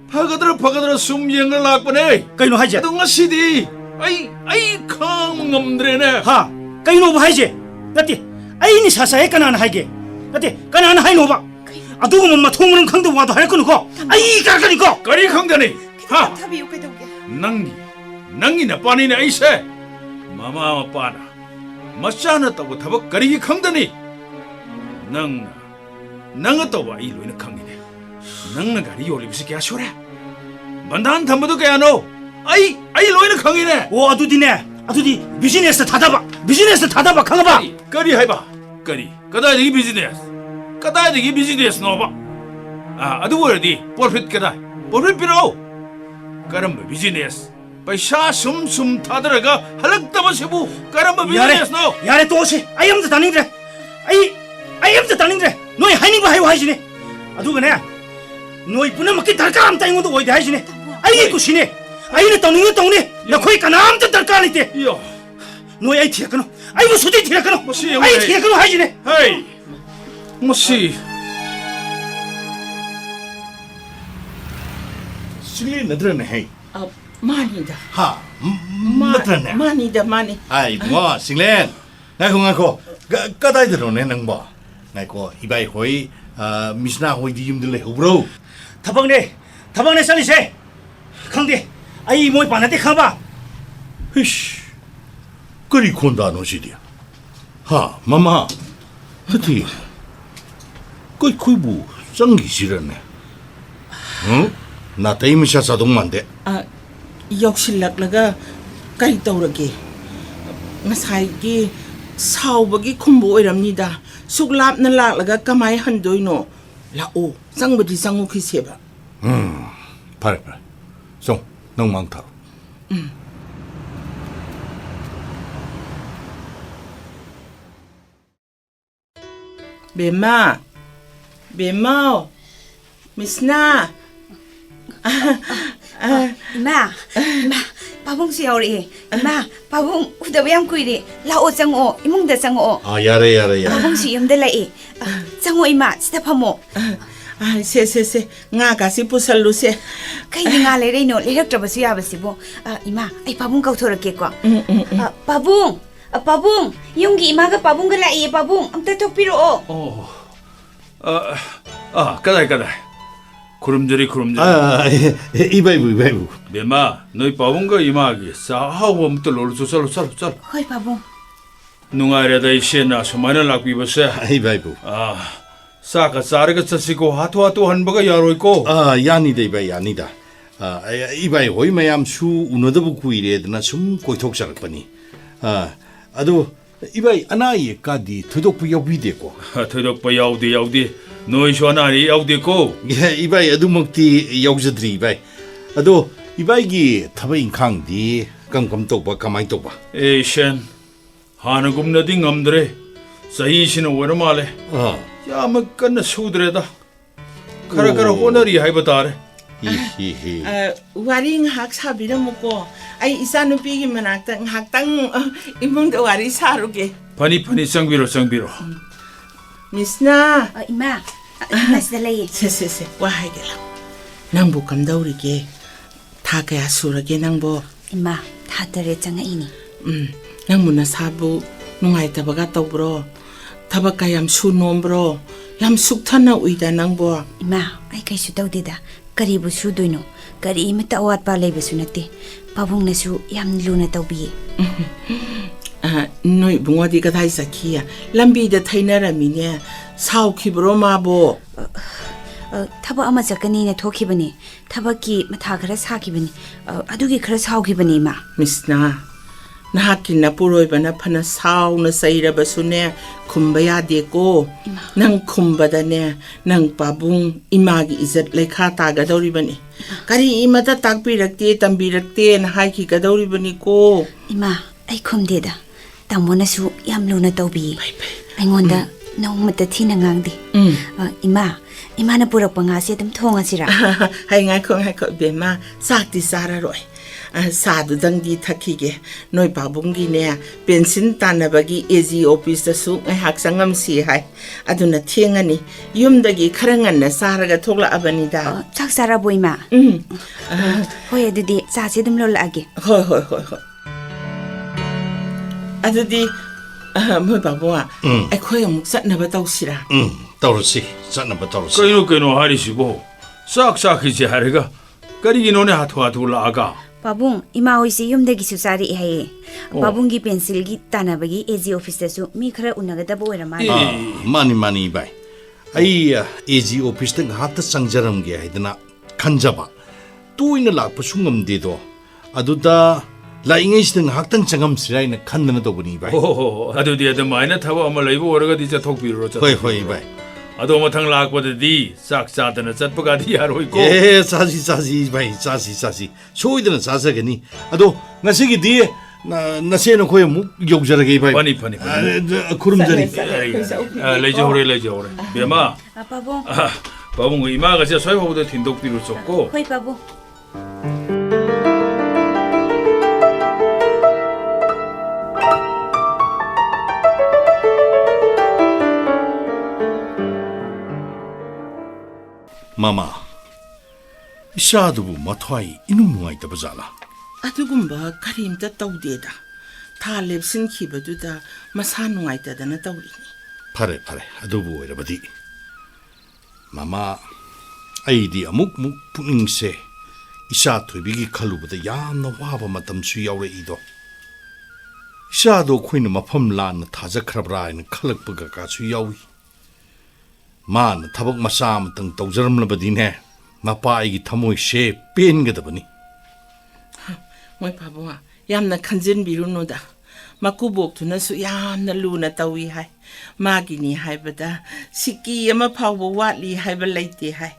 파가드라 숨 영을 낙보네 까이노 하지 동아시디 아이 강음드레네 하 까이노 하지 나티 아이니 사사에 까나나 하게 나티 까나나 하이노 봐 아두고 엄마 통문은 강도 와도 할 거는고 아이 까까니고 까리 강다니 하 타비 요게도게 낭니 나 빠니네 아이세 마마 빠나 마샤나 따고 타박 까리기 강다니 낭아 따고 아이 로이나 강이네 nang gari yoli bisi kya shora bandan thambadu kya no ai loina khangine o adudi business thadaba khangaba kari haiba kari kadai digi business no ba adu wordi profit piro karam business paisa sum thadaraga halakta sebu karam business no yare tosi I am the taningre noi haini ba haijine adugane Noi puna maki darkar am taingo do oide haijine ai ku sine ai ne tawni na khoi kanam ta darkar nite yo noi ai thiakano ai mo sudi thiakano ai thiakano haijine hey mosi Sili nadrene hey Manida ha nadrene mani ai mo singlen ngai ko kadai drone nang ba ngai ko ibai hoi Misna hoi di yum dile bro 타방네 살리세 강대 아이 모이 바나데 가봐 히씨 그리 콘다 노시디야 하 마마 하티 거이부 짱기 싫었네 응? 나 테이미샤 사동만데 욕실락라가 까이 떠오르게 Masai sao bagi kumbo iramnida. Suglap na laga kamay handoy no. Lao, sang badi sangu kiseba. Pare. Song, nang mangtaro. Memma. Misna. Ima, pabung siyauri. Ima, pabung udah bayam kuiri. Lao jango, imung dah jango. Yare. Pabung siyam dah lai. Jango ima, sida pamo. Se. Nga kasi pusal lu se. Kay di nga lai no, lirak traba siya basi bo. Ima, ay pabung kau thora ke kwa. Pabung, yung gi ima ka pabung ka lai, pabung. Am tatok piro o. 까다이. 구름저리. 이바이부. Memma, 너희 바본가 이마기 싸하고 못들 놀수 살. Hoy pabung. 누가래다 이시나 수많은 락비버세. 이바이부. 싸가 싸르가 쓰시고 하토 한버가 야로 있고. 야니다 이바이 야니다. 이바이 호이 마얌 수 우너더부 구이레드나 숨 고이톡사락바니. 아도 이바이 아나이 까디 더덕부 야위데고. 더덕부 야우디. 너희 쇼나리 야우디고. 이바이 아두먹디 야우저드리 이바이. 아도 이바이기 타바인 캉디 깜깜똑바 가마이똑바. 에이션 하는 굽나디 감드레 사이시는 오르말레. 야마 끝나 수드레다. 카라카라 호너리 하이바다레. 히히히. Waring hak sabi na mo ko. Ay isa no pigi managtang haktang imong da wari saruge. 파니 쌍비로. Misna. Ima, nasda lai. Se. Wahay gala. Nang bukam daurige. Ta kaya surage nang bo. Ima, tatare changa ini. Nang muna sabu nungay tabaga tawbro. Tabag kayam sunombro. Yam suktana uida nang bo. Ima, ay kay su dida. Karibu su doino. Kari imita awat pa lai besu nate. Pabung na su yam luna tawbiye. Noi bungwadi ka tayo sa kiya. Lambi da tayo naramine. Sao kibro mabo. Taba ama zakani na thokibani. Taba ki mata khara sakibani. Adugi khara saukibani ma. Misna. Nahakin na puroy ba na pana sao na saira basune kumbaya de ko. Nang kumbada ne. Nang pabung imagi izat lekha taga dauri bani. Kari imata tagpirakte tambirakte na haiki ka dauri bani ko. Ima, ay kumdeda. Tamo na su yam luna tawbiye. Aingonda naumata thina ngangdi. Ima na purak pa nga siya tam thonga sira. Hay ngay ko bema sakti sara roy. Sadu dang di thakige. Noy pabungi ne pensin tanabagi AG office da su ngay haksangam si hay. Aduna thienga ni yumdagi karangan na saraga thokla abani da. Chak sara boy ma. Hoy adudi sa siya dum lola age. Hoy. Adudi moy babuwa. Ay koy amuk satnaba tawsira. 떠르시 짠나바 떠르시. 그이노 하리시고 싹싹이지 하리가 까리기 노네 하토 라가. Pabung, ima hoy si yumdagi su sari haye. Pabung gi pencil gi tanabagi AG office da su mi khara unagada bo era ma. 마니 이바이. 아이 AG 오피스 등 하트 상자람게 하이드나 간자바. 또 있는 락부 숭엄디도 아두다 라잉에시 등 학당 장엄스라이나 칸드나도 보니 이바이. 아두디에도 마이나 타고 아마 레이브 오르가 디자 톡비로 저. 호이 이바이. 아도 마탕 락보드디 싹싹드나 zat바가디 야로 있고. 예, 사시 이바이 사시. 소이드는 사사게니. 아도 나세기 뒤에 나세는 거의 목 욕자라게 이바이. 파니. 구름자리. 레이저 오래. 베마. Pabung. 바봉 이마가 진짜 소이보다 틴독비로 줬고. Hoy pabung. 마마. 샤두부 마토이 이놈 누가 있다보자라. Adugumba karimta tawdeda. Ta lepsin kibaduda masa nungaitadana tawrini. 파레 아두부 이라바디. 마마 아이디 아묵 푸닝세 이샤 토비기 칼루보다 야나 와바 마tam수 야우레이도. 이샤도 코이는 마팜 란 타자크라브라인 칼럭버가 가수 야우이. 만 타복 마삼 등 도저럼라바디네. 마파이기 타모이셰 뺀게다보니. Moy babuwa yamna kanjin birunoda. ꯃꯀꯨꯕꯣꯛꯇꯨꯅꯁꯨ ꯌꯥꯝꯅ ꯂꯨꯅ ꯇꯧꯏ ꯍꯥꯏ ꯃꯥꯒꯤꯅꯤ ꯍꯥꯏꯕꯗ ꯁꯤꯀꯤ ꯑꯃ ꯐꯥꯎꯕ ꯋꯥꯠꯂꯤ ꯍꯥꯏꯕ ꯂꯩꯇꯦ ꯍꯥꯏ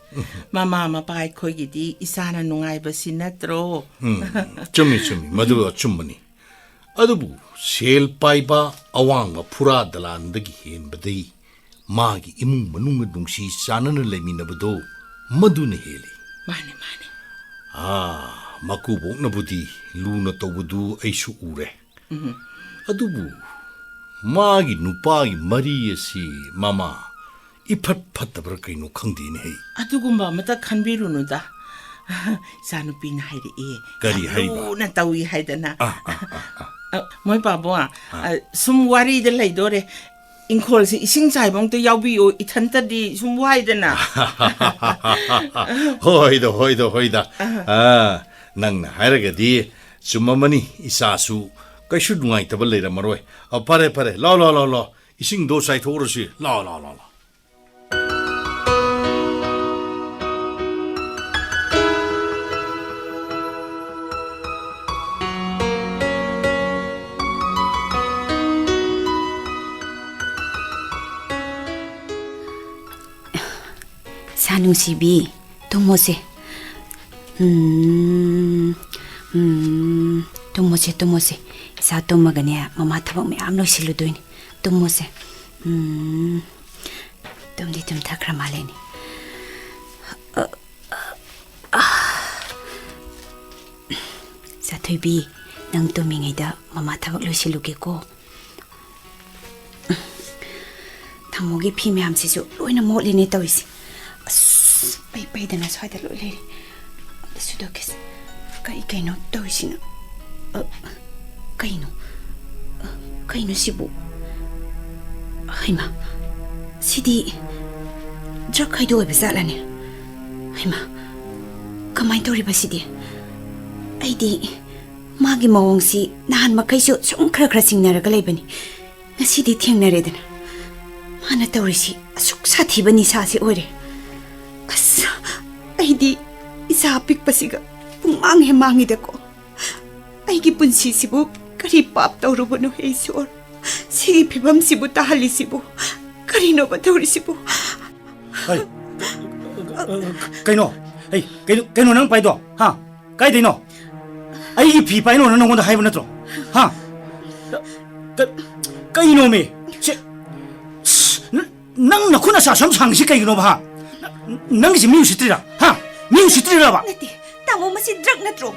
ꯃꯃꯥ ꯃꯄꯥ ꯑꯩꯈꯣꯏꯒꯤꯗꯤ ꯏꯁꯥꯅ ꯅꯨꯡꯉꯥꯏꯕꯁꯤ ꯅꯠꯇ꯭ꯔꯣ ꯆꯨꯝꯃꯤ ꯆꯨꯝꯃꯤ ꯃꯗꯨ ꯑꯆꯨꯝꯕꯅꯤ ꯑꯗꯨꯕꯨ ꯁꯦꯜ ꯄꯥꯏꯕ ꯑꯋꯥꯡꯕ ꯐꯨꯔꯥ ꯗꯂꯥꯟꯗꯒꯤ ꯍꯦꯟꯕꯗꯤ ꯃꯥꯒꯤ ꯏꯃꯨꯡ ꯃꯅꯨꯡꯒ ꯅꯨꯡꯁꯤ ꯆꯥꯟꯅꯅ ꯂꯩꯃꯤꯟꯅꯕꯗꯣ ꯃꯗꯨꯅ ꯍꯦꯜꯂꯤ ꯃꯥꯅꯦ ꯃꯥꯅꯦ ꯃꯀꯨꯕꯣꯛꯅꯕꯨꯗꯤ ꯂꯨꯅ ꯇꯧꯕꯗꯨ ꯑꯩꯁꯨ ꯎꯔꯦ ꯑꯗꯨꯕꯨ ꯃꯥꯒꯤ ꯅꯨꯄꯥꯒꯤ ꯃꯔꯤ ꯑꯁꯤ ꯃꯃꯥ ꯏꯐꯠ ꯐꯠꯇꯕ꯭ꯔꯥ ꯀꯩꯅꯣ ꯈꯪꯗꯦꯅꯦ ꯍꯩ ꯑꯗꯨꯒꯨꯝꯕ ꯑꯃꯇ ꯈꯟꯕꯤꯔꯨꯅꯨꯗ ꯏꯆꯥꯅꯨꯄꯤꯅ ꯍꯥꯏꯔꯛꯑꯦ ꯀꯔꯤ ꯍꯥꯏꯔꯤꯕ ꯂꯨꯅ ꯇꯧꯏ ꯍꯥꯏꯗꯅ ꯃꯣꯏ ꯄꯥꯕꯣ ꯁꯨꯝ ꯋꯥꯔꯤꯗ ꯂꯩꯗꯣꯔꯦ ꯏꯪꯈꯣꯜꯁꯦ ꯏꯁꯤꯡ ꯆꯥꯏꯕ ꯑꯝꯇ ꯌꯥꯎꯕꯤꯌꯨ ꯏꯊꯟꯇꯗꯤ ꯁꯨꯝ ꯋꯥꯏꯗꯅ ꯍꯣꯏꯗ ꯅꯪꯅ ꯍꯥꯏꯔꯒꯗꯤ ꯆꯨꯝꯃꯃꯅꯤ ꯏꯆꯥꯁꯨ ꯀꯩꯁꯨ ꯅꯨꯡꯉꯥꯏꯇꯕ ꯂꯩꯔꯝꯃꯔꯣꯏ ꯐꯔꯦ ꯂꯥꯎ ꯏꯁꯤꯡꯗꯣ ꯆꯥꯏꯊꯣꯛꯎꯔꯁꯤ ꯂꯥꯎ 사능시비 동모세 동모세 사 동마가네 마마 타박 매암 로실루도이니 동모세 domdi tum takra maleni Sathoi nang tumingayda mama tabak losilugeko Thamogi phi myam sisu loina motlini tawisi pai dana swaida loileri sudokes kai no toisina kai no sibu haima sidi drug khaido bezalane haima kamai tori basidi aidi magi mawongsi nahan makaisu sum khra singnaraga leibani ngasidi thengnaredana mana tawrisi asuk sathibani sasi ore asa aidi isa pikpasiga pungmang he mangidako aigi punsi sibu kari pap tawrubano he isor sigi phibam sibu tahali sibu karino batawri sibu hey kaino hey kaino nang paido ha kai dino ai phi paino nang ngonda haibu natro ha kaino me nang nakuna sa sam sangsi kaino ba nang si miu sitrira ha miu sitrira ba nati tamo masi drug natro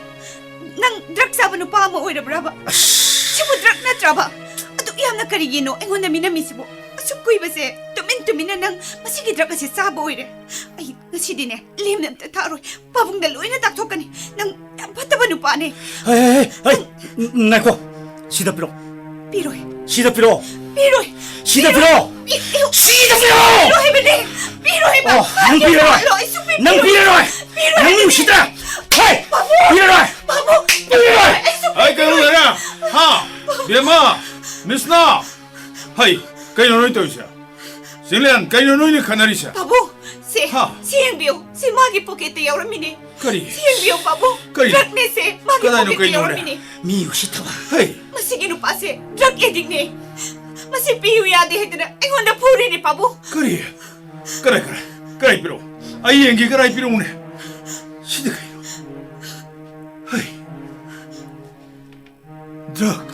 nang drug sabanu pa mo oirabra ba sibu drug natra ba adu yamna karigino engona minami sibu asukui base tumina nang masigi drug ase sabo oire ai ngasidine lemna taroi pabungda loina taktokani nang pattabanu pa ne hey nako sida piro sida piro hebene piro heba nang piro sida hey piro Hai kayo na ha Memma Misna Hai kayo noy to siya Silan kayo noy ni kanari siya babu siengbio si magi pocket yauramine Kari siengbio babu drug ne se magi pocket yauramine miu sita ba Hai masigi no pase drug addict ne masi piu yade hedna engona puri ni babu Kari piro Ai engi karai piro mune Sida kayo Hai Drug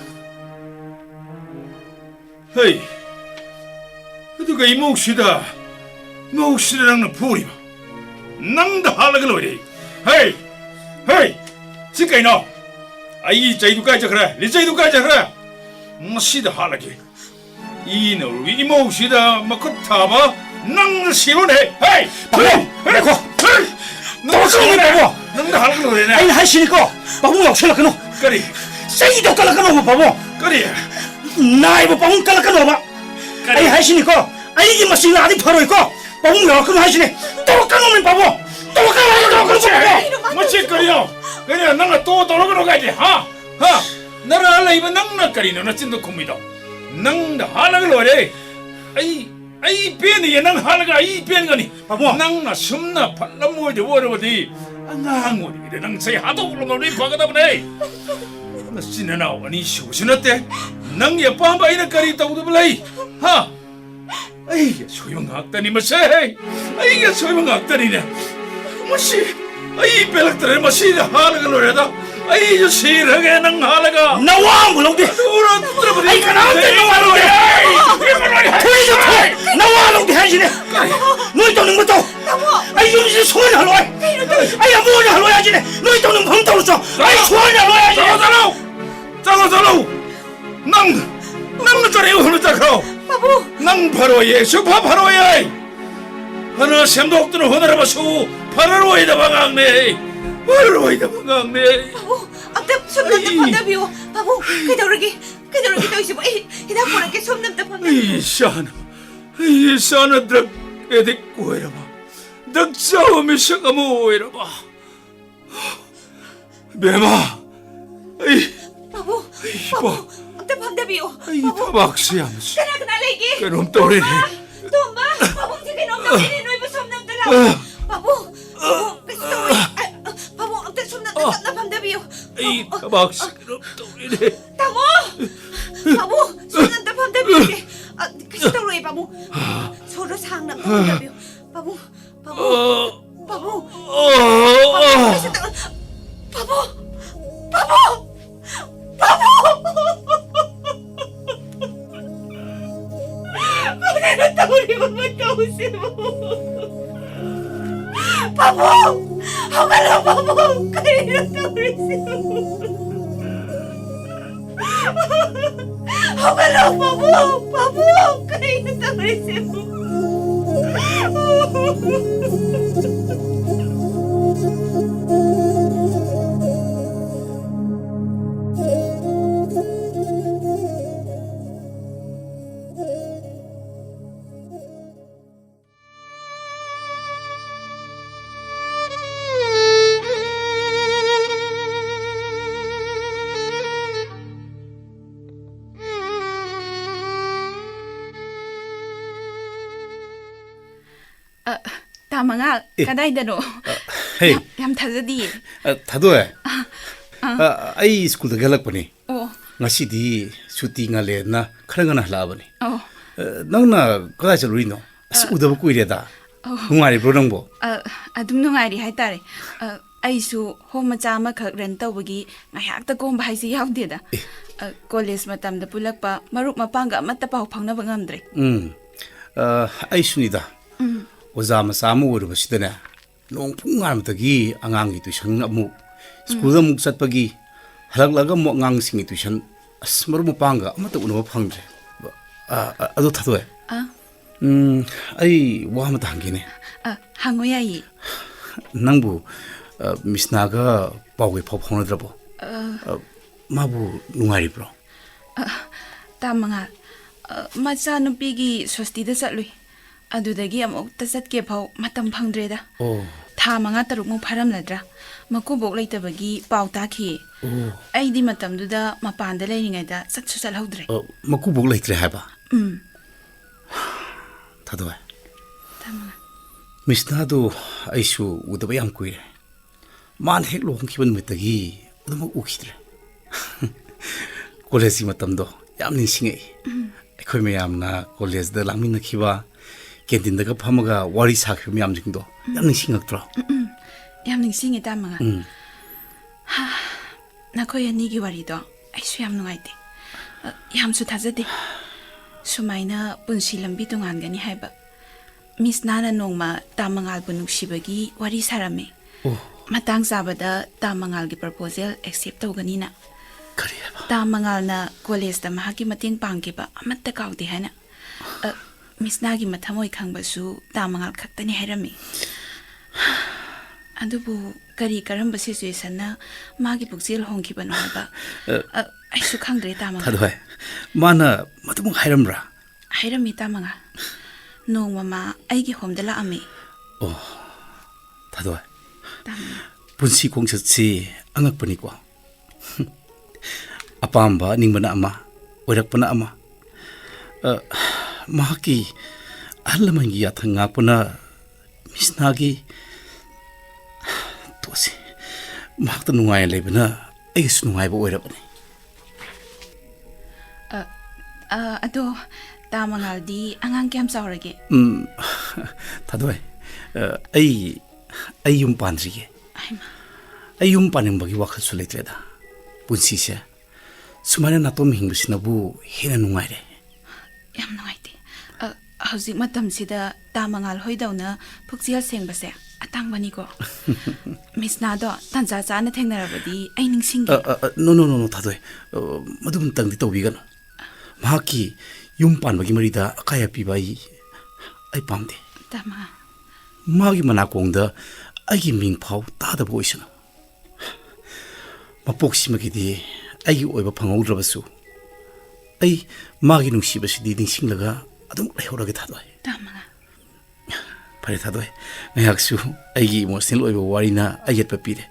Hey Ito kay imuksida nang na puri ba Nang dahalag lori Hey Sikay no Ay chay du kay chakra Lichay du kay chakra Masida halagi Ino imuksida makutaba Nang siron Hey Nako Nang dahalag lori na ai hashi ko babu yaw shala kano Kari sai do kala kano babu Kari nai ba babu kala kano ba ai hashi ko ai gi masina adi pharo ko babu yaw kano hashi ne to kano men babu to kano Masih kariyo Kaya nang to tolong kaya ha Nara iba nang na karino na cinta kumida Nang dahalag lori Ai peni ya nang halaga ai peni gani nang na sumna palamu de wora wadi angang wadi de nang say hado ulo ngori bagada bne Sinanaw ani susunate nang ya pamba ina kari tawdu balay ha ay soy mga akta ni masay ay soy mga akta ni na masi ay pelaktre masi na halaga loreda ay yo siraga nang halaga nawang bulong di ay kanante nawang di nawang di haji ne noi tong ning mo ay yung si suan haloy ay amo na haloy haji ne noi tong ning phang taw so ay suan haloy haji Chaothoi nang nari uno takro Babu nang paroye supa paroye hana semdoktuno honarabasu pararoida bangangne Babu abda somnam ta phamdabiyo Babu kaidawragi tawisibo hida porake somnam ta phamdabiyo Isana drag edik koiraba drag sawa misakamu oiraba Memma Babu abda phamdabiyo ay tabaksiyams kana lagi kanum tawrin Tomba Babu sige nom na noi ba somnam ta Babu Babu abda somnam ta phamdabiyo ay tabaksiyam tawrin Babu somnam ta phamdabiyo kasi tawroy Babu soro sang nam ta phamdabiyo Babu Ano tawari mo magkausin mo? Babu! Hawala, Babu! Kanina tawarisin mo? Hawala, Babu! Babu! Kanina tawarisin mo? Mangal, kaday dano. Hey. Yam thazadi. Thadoi. Ai school da galak pani. Oh. Ngasi di shooting ale na kharanga na hlabani. Oh. Nangna kada chaluri no. As udaba kuire da. Nungari bro nangbo. Adum nungari haitare. Aisu home macha ama khak ren tawgi ngayak ta kom bhai si yaw de da. College matam da pulakpa marup mapanga amatta pau phangna bangamdre. Ai sunida. Oza masamu urubasida nong pungan tagi angang tuition amu school amuk satpagi halaglaga mo ngang sing tuition asmaru mapanga amata uno phangre adu Thadoi ai wa mata hangine hangoyai nangbu Misna ga pawge phondrabo mabu nungari bro tamanga macha nupigi sosti da chatlui adudagi amuk tasatke phau matam phangdreda tha manga taruk mu pharam ladra makubok leitabagi pau takhi aidi matam duda mapanda leiringai da satsu salhodre makubok leitre haba Thadoi tamanga Misna do aisu udaba yam kuire man hek lo hongkiban mitagi udama ukhidre college matam do yam ningsingai akhoi mayamna college da lamina khiwa Canteen daga phamaga wari sakhi myam jingdo yam ningsingaktra yam ningsingi tamanga nakoy ani gi wari do aisu yam nungaite yam su thajade sumaina punsi lambi tungan gani haiba Misna na nongma tamangal bunuksibagi wari sarame matang sabada tamangal gi proposal accept tawgani na tamangal na college da mahaki mating pangkiba amatta kaudi hana Misna gi mathamoi khangbasu tamangal khaktani hairami adubu kari karamba situation na magi pukjel hongkibano haba aisu khangdre tamangal Thadoi mana matumung hairamra hairami tamanga nong mama aigi homdala ame Thadoi punsi kongsatsi angakpani ko apamba ningbana ama oirakpana ama mahaki alamangi yathanga puna Misna gi tosi mahta nungai lebena ai sungai bo oirabani ꯑꯗꯣ ꯇꯥ ꯃꯉꯥꯜꯗꯤ ꯑꯉꯥꯡ ꯀꯌꯥꯝ ꯆꯥꯎꯔꯒꯦ? Thadoi, ay yung pandrige. Ay yung panimbagi wakal sulitreda. Punsi siya. Sumana natom hingbusinabu hina nungaire. Yam nungaite. Hauzik matamsida ता मंगाल होइदौना पुक्सियल सेंबसे अतांगबनी को मिसना दो तंजा चाना थेंगनरबदी आई निंगसिंगी No, Thadoi. Madum tangdi tawbigano. Mahaki yung panbagi marida akaya pibai ay pamde. Tama. Magi manakongda ay ming pau tada boisana. Mapoksi magidi ay oiba pangawdrabasu. Ay magi nungsibasidi ningsinglaga adum lehorage Thadoi. Tama. Pare Thadoi, ngayaksu ay emotional oiba warina ayat papire.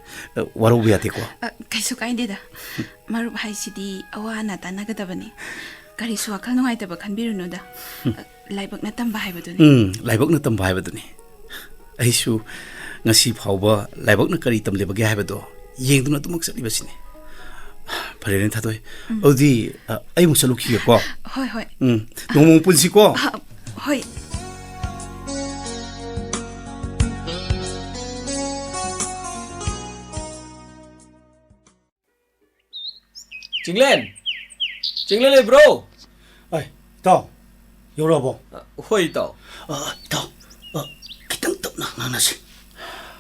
Waro biyate ko. Kaisu kaindida. Marup haisidi awana tanagadabani. Karisu akal nungaitaba khanbirunoda. Laibak na tamba haibaduni. Laibak na tamba haibaduni. Aisu ngasi phauba laibak na kari tamlebage haibado yengduna tumak satlibasine. Pare ren Thadoi. Odi ay mo saluki ko. Hoi. Nongmong punsi ko. Hoi. Chinglen bro. Ay, ito. Yorabo. Hoi ito. Ito. Kitang tap na nanasi.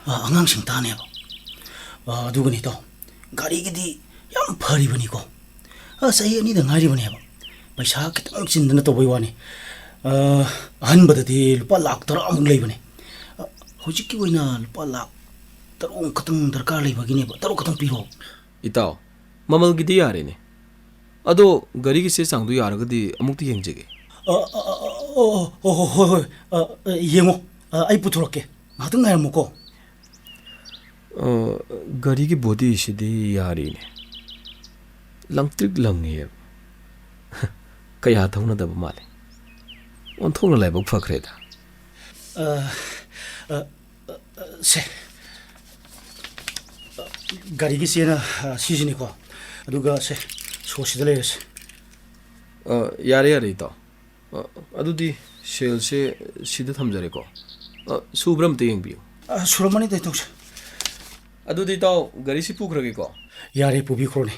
Angang sing tane ba. Dugan ito. Gari gidi yam phari bani ko. Sahi ani da ngari bani ba. Paisa kitang sinda na to boywani. Ahan badati lupa lakh tara amung lay bani. Hojik ki wina lupa lakh tarong katang darkar lay bagini ba. Tarong katang piro. Ito. Mamal gidi yari ne. Ado gari ki se sangdu yaragadi amukti yengjege. Yengo. Ay puturokke. Ngatang ngayam mo ko. Gari ki body isidi yari ne. Langtrik langye. Kaya thongna daba male. On thongna laibak fakreda. Se. Gari ki se na sijini ko. Aduga se. 소시들 레스. 야래 ito. Adudi shell se sida thamjare ko. Subram te yengbiu. 수로만이 돼 동시. Adudi to gari si pukrage ko. 야래 부비 크로네.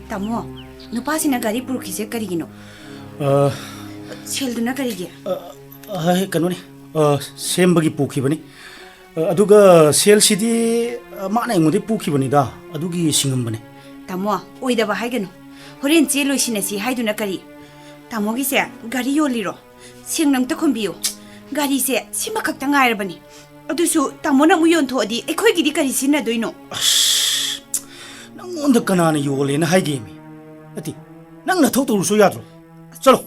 Tamo, nupasina gari purukise karigino. Shelduna karige. Ay kanoni. ꯁꯦꯝꯕꯒꯤ ꯄꯨꯈꯤꯕꯅꯤ ꯑꯗꯨꯒ ꯁꯦꯜꯁꯤꯗꯤ ꯃꯥꯅ ꯑꯩꯉꯣꯟꯗ ꯄꯨꯈꯤꯕꯅꯤꯗ ꯑꯗꯨꯒꯤ ꯁꯤꯡꯉꯝꯕꯅꯤ ꯇꯥꯃꯣ ꯑꯣꯏꯗꯕ ꯍꯥꯏꯒꯅꯨ ꯍꯣꯔꯦꯟ ꯆꯦ ꯂꯣꯏꯁꯤꯟꯅꯁꯤ ꯍꯥꯏꯗꯨꯅ ꯀꯔꯤ ꯇꯥꯃꯣꯒꯤꯁꯦ ꯒꯥꯔꯤ ꯌꯣꯜꯂꯤꯔꯣ ꯁꯦꯡꯅ ꯑꯝꯇ ꯈꯨꯝꯕꯤꯌꯨ ꯒꯥꯔꯤꯁꯦ ꯁꯤꯃꯈꯛꯇ ꯉꯥꯏꯔꯕꯅꯤ ꯑꯗꯨꯁꯨ ꯇꯥꯃꯣꯅ ꯑꯃꯨꯛ ꯌꯣꯟꯊꯣꯛꯑꯗꯤ ꯑꯩꯈꯣꯏꯒꯤꯗꯤ ꯀꯔꯤ ꯁꯤꯖꯤꯟꯅꯗꯣꯏꯅꯣ ꯅꯪꯉꯣꯟꯗ ꯀꯅꯥꯅ ꯌꯣꯜꯂꯦꯅ ꯍꯥꯏꯒꯦꯃꯤ ꯅꯠꯇꯦ ꯅꯪꯅ ꯊꯧ ꯇꯧꯔꯨꯁꯨ ꯌꯥꯗ꯭ꯔꯣ ꯆꯠꯂꯣ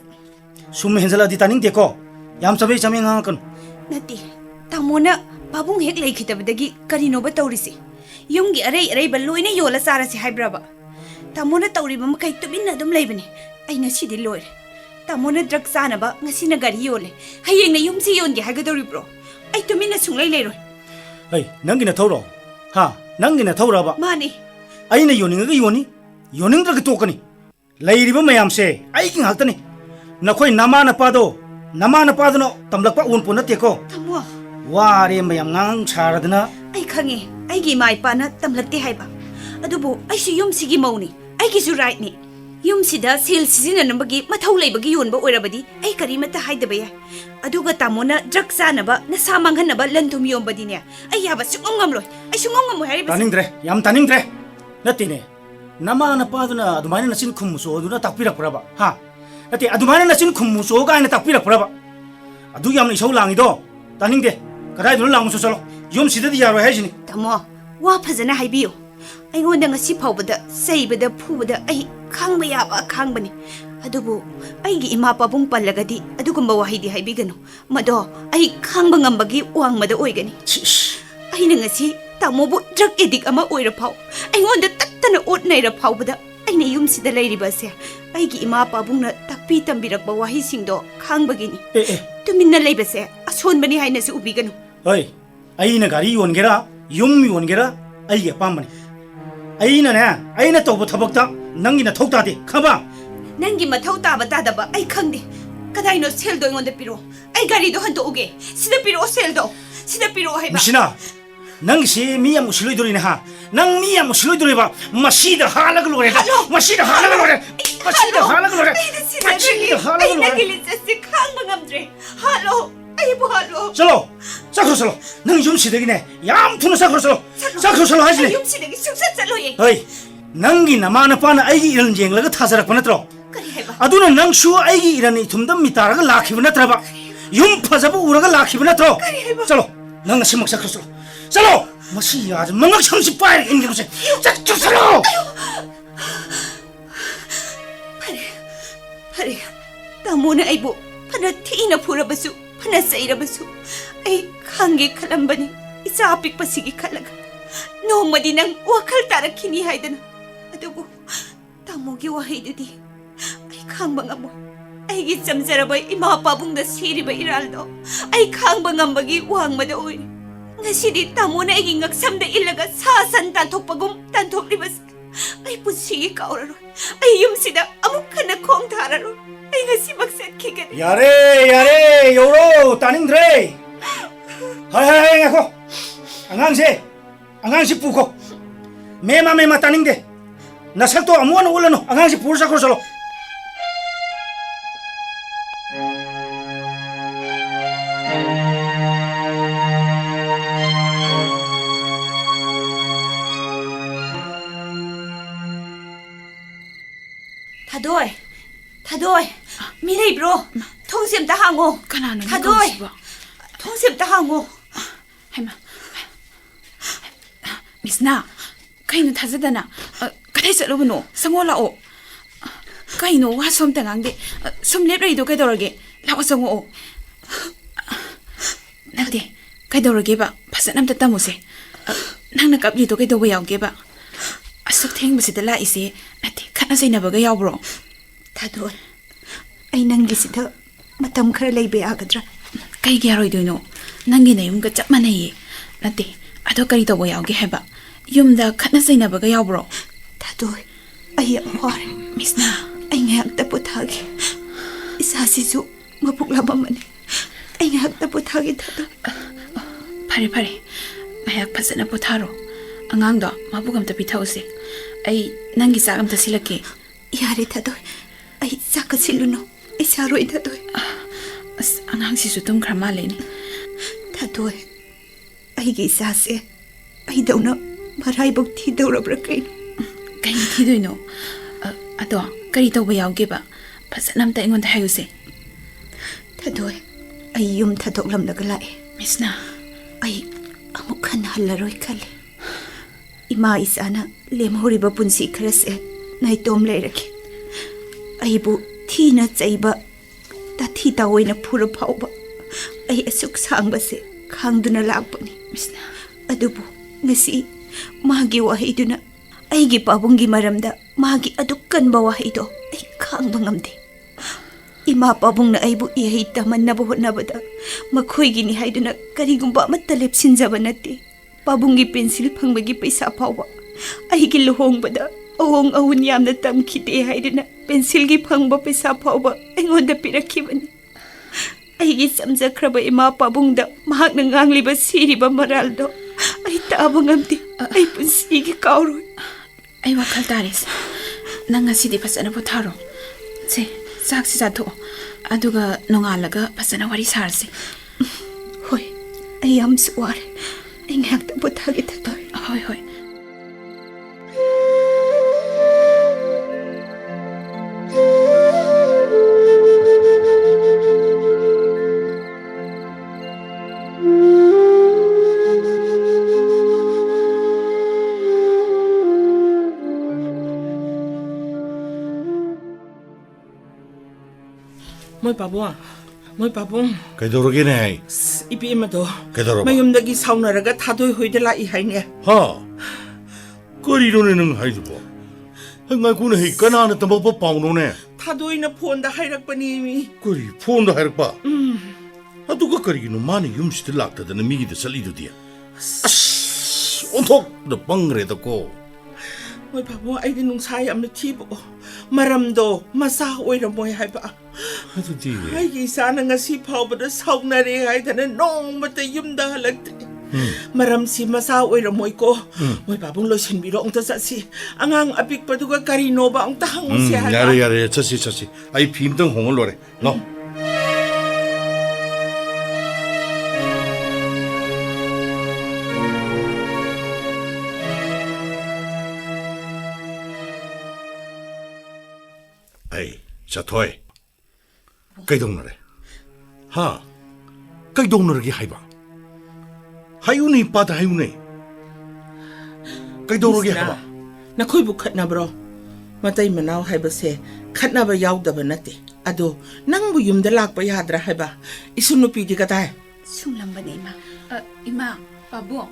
ꯁꯨꯝ ꯍꯦꯟꯖꯜꯂꯛꯑꯗꯤ ꯇꯥꯅꯤꯡꯗꯦꯀꯣ ꯌꯥꯝ ꯆꯕꯦ ꯆꯃꯦ ꯉꯥꯡꯉꯛꯀꯅꯨ Nati, tamona babung hek lai khitabadagi karinoba tawrisi. Yumgi arai loina yola sarasi haibraba. Tamona tawriba makai tubinna dum laibani. Ai ngasidi loire. Tamona drug sanaba ngasina gari yole. Hayengna yumsi yongi hagadori bro. Ai tumina sunglai leiroi. Ai, nangina thawro. Ha, nangina thawraba. Mani. Aina yoningaga yoni. Yoningraga tokani. Lairiba mayamse ai king haltani. Nakhoi namana pado. Namana padano tamlakpa unpo nateko. Tamo. Ware mayam ngang charadana. Ai khange, ai gi mai pa na tamlakte haiba. Adubo ai su yum sigi mauni. Ai gi su right ni. Yum sida sel sizina nambagi mathau leibagi yonba oirabadi ai karimata haidaba ya. Aduga tamona drug sanaba na samanghanaba lantum yombadi ne. Ai yaba sungomgamloi. Ai sungomgamoi hariba. Taningdre, yam taningdre. Natine. Namana padana adumaina nasin khummuso aduna takpirakpraba. Ha. Nati adumana nasin khummuso gaina takpirakpraba. Adu yamna isau langido. Taningde. Kadai dun langmuso chalo. Yum sidadi yaro haisini. Tamo, wa phajana haibiyo. Ai ngonda ngasi phawbada saibada phubada ai khangba yaba khangbani. Adubu ai gi ima pabung pallagadi adugumba wahidi haibiganu. Mado ai khangba ngambagi wangmada oigani. Ai ngasi tamobu drug addict ama oira phaw. Ai ngonda tattana otnaira phawbada aina yum sida leiribase. Ai gi ima pabungna takpi tambirakba wahi singdo khangbagini. Tuminna leibase asonbani haina se ubiganu. Oi, aina gari yongera yum yongera ay pamani aina na aina to thabakta nangi na thokta de khaba nangi mathau ta bata da ba ai khangde kadai no sel do ngonde piro ai gari do hando uge sida piro sel do sida piro hai ba Misna nang si miya musloi dori na ha nang miya musloi dori ba masida halag lore masida halag lore masida halag lore masida halag lore nangi litse khang bangamdre halo ai bu halo chalo sakro nang yum si degine yam thuna sakro hajle yum si degi suksa chalo ye hey nangi namana pana ai iran jeng laga thajarak panatro kari hai ba aduna nang su ai irani thumdam mitaraga lakhiba natraba yum phajabu uraga lakhiba natro chalo nang simak sakro chalo masi आज मंगल समसी पाएर इनके से चलो फरे तामोने आइबो फना थिना फुरबसु फना सैरबसु आई खांगे खलंबनी इसा अपिक पसिगी खलग नोमदी नंग वखल तारखिनी हाइदना अदुबु तामोगी वहाइदुदी आई खांबंगमो आइगी जमजरबय इमा पाबुंगदा सिरिबा इरालदो आई खांबंगमबगी वांगमदा ओइ ngasi tamona ay ngaksamda ilaga sasan tanthokpagum tanthokliwas ay punsigi kauraro ay yumsida amuk kana khong thararo ay ngasi maksat khigani yare yoro taningdre hai ngako angang si puko Memma taningde nasak to amuan ulano angang si pursa ko solo Thadoi mirai bro thongsim ta hango kanano Thadoi thongsim ta hango haima Misna kaino thazadana kadai chalobno sangola o kaino wa som tangang de som lebrei do kaidorage lawa sango o nagde kaidorage ba phasanam ta tamuse nangna kapli do kaido ba yawge ba asuk theng basida la ise ati khana saina baga yawbro Thadoi ai nangi sida matam khara leibe agadra kai gyaroi doino nangi na yum ga chap manai nate ado kari to boy yawge heba yum da khana saina baga yawbro Thadoi ai amwar Misna ai ngak ta pothagi isa sisu mapuk labamani ai ngak ta pothagi Thadoi pare mayak phasana potharo angang do mabugam ta pithause ai nangi sagam ta silake yare Thadoi ai sakasilunu ai saroi Thadoi as angang si sutum khrama leni Thadoi ai gi sase ai dauna marai bok thi daurabra kai thi doino ado kari to bayawge ba phasanam ta ingon ta hayuse Thadoi ai yum thadok lam daga lai Misna ai amuk khan halaroi khale ima isana lemhori ba punsi khrase nai tom leiraki aibu thina chaiba ta thi ta oina phura phauba ai asuk sangba se khangduna lakpani Misna adubu ngasi magi wahiduna aigi pabungi maramda magi adukkan ba wahido ai khangba ngamde ima pabungna aibu ihi tamanna bo nabada makhoi gi ni haiduna karigumba matta lepsinjaba nate pabungi pencil phangbagi paisa phauba aigi lohongbada ohong ahun yamna tamkhite haiduna pencil gi phangba paisa phauba engonda pirakhibani aigi samjakhraba ima pabungda mahakna ngangliba siriba maraldo ai tabungamti ai punsi gi kauru ai wakhal taris nanga sidi pasana potharo se saksi jatho aduga nongalaga pasana wari sarse hoi ai am swar ai ngakta pothagi Thadoi hoi Moi babung Kaidorogin hai. ipi mado Kaidoro. mayumdagi saunaraga thadoi hoide la I haine Ha. Korirone nang haijubo. Hangai kuna hi kana na tambapa pauno ne. thadoi na phone da hairakpani mi Kori phone da hairpa. Aduga karigino mani yumsita lakta da migi da salidu dia. 온톡 너 뻥그래도고 Moi babu ai di nung sai am na thibo maram do masa oira moi hai ba 아두디 ai gi sana nga si phau ba da sau na re ai da nong ma ta yum da halak maram si masa oira moi ko moi babu lo sin bi ro ong ta sa si angang apik pa du ga kari no ba ong ta hang si ha 야래 저시 아이 빔등 홍을 노래 너 에이 자토이 cây 동노래 하 cây 동노래기 하이바 하유니 빠다 하유니 cây 동노래기 하이바 na khoi bu khat na bro matai manau hai ba se khat na ba yaw da ba na te ado nang bu yum da lak pa ya dra hai ba isun nu pi di ka tai 숭람바네 이마. 이마, 바보.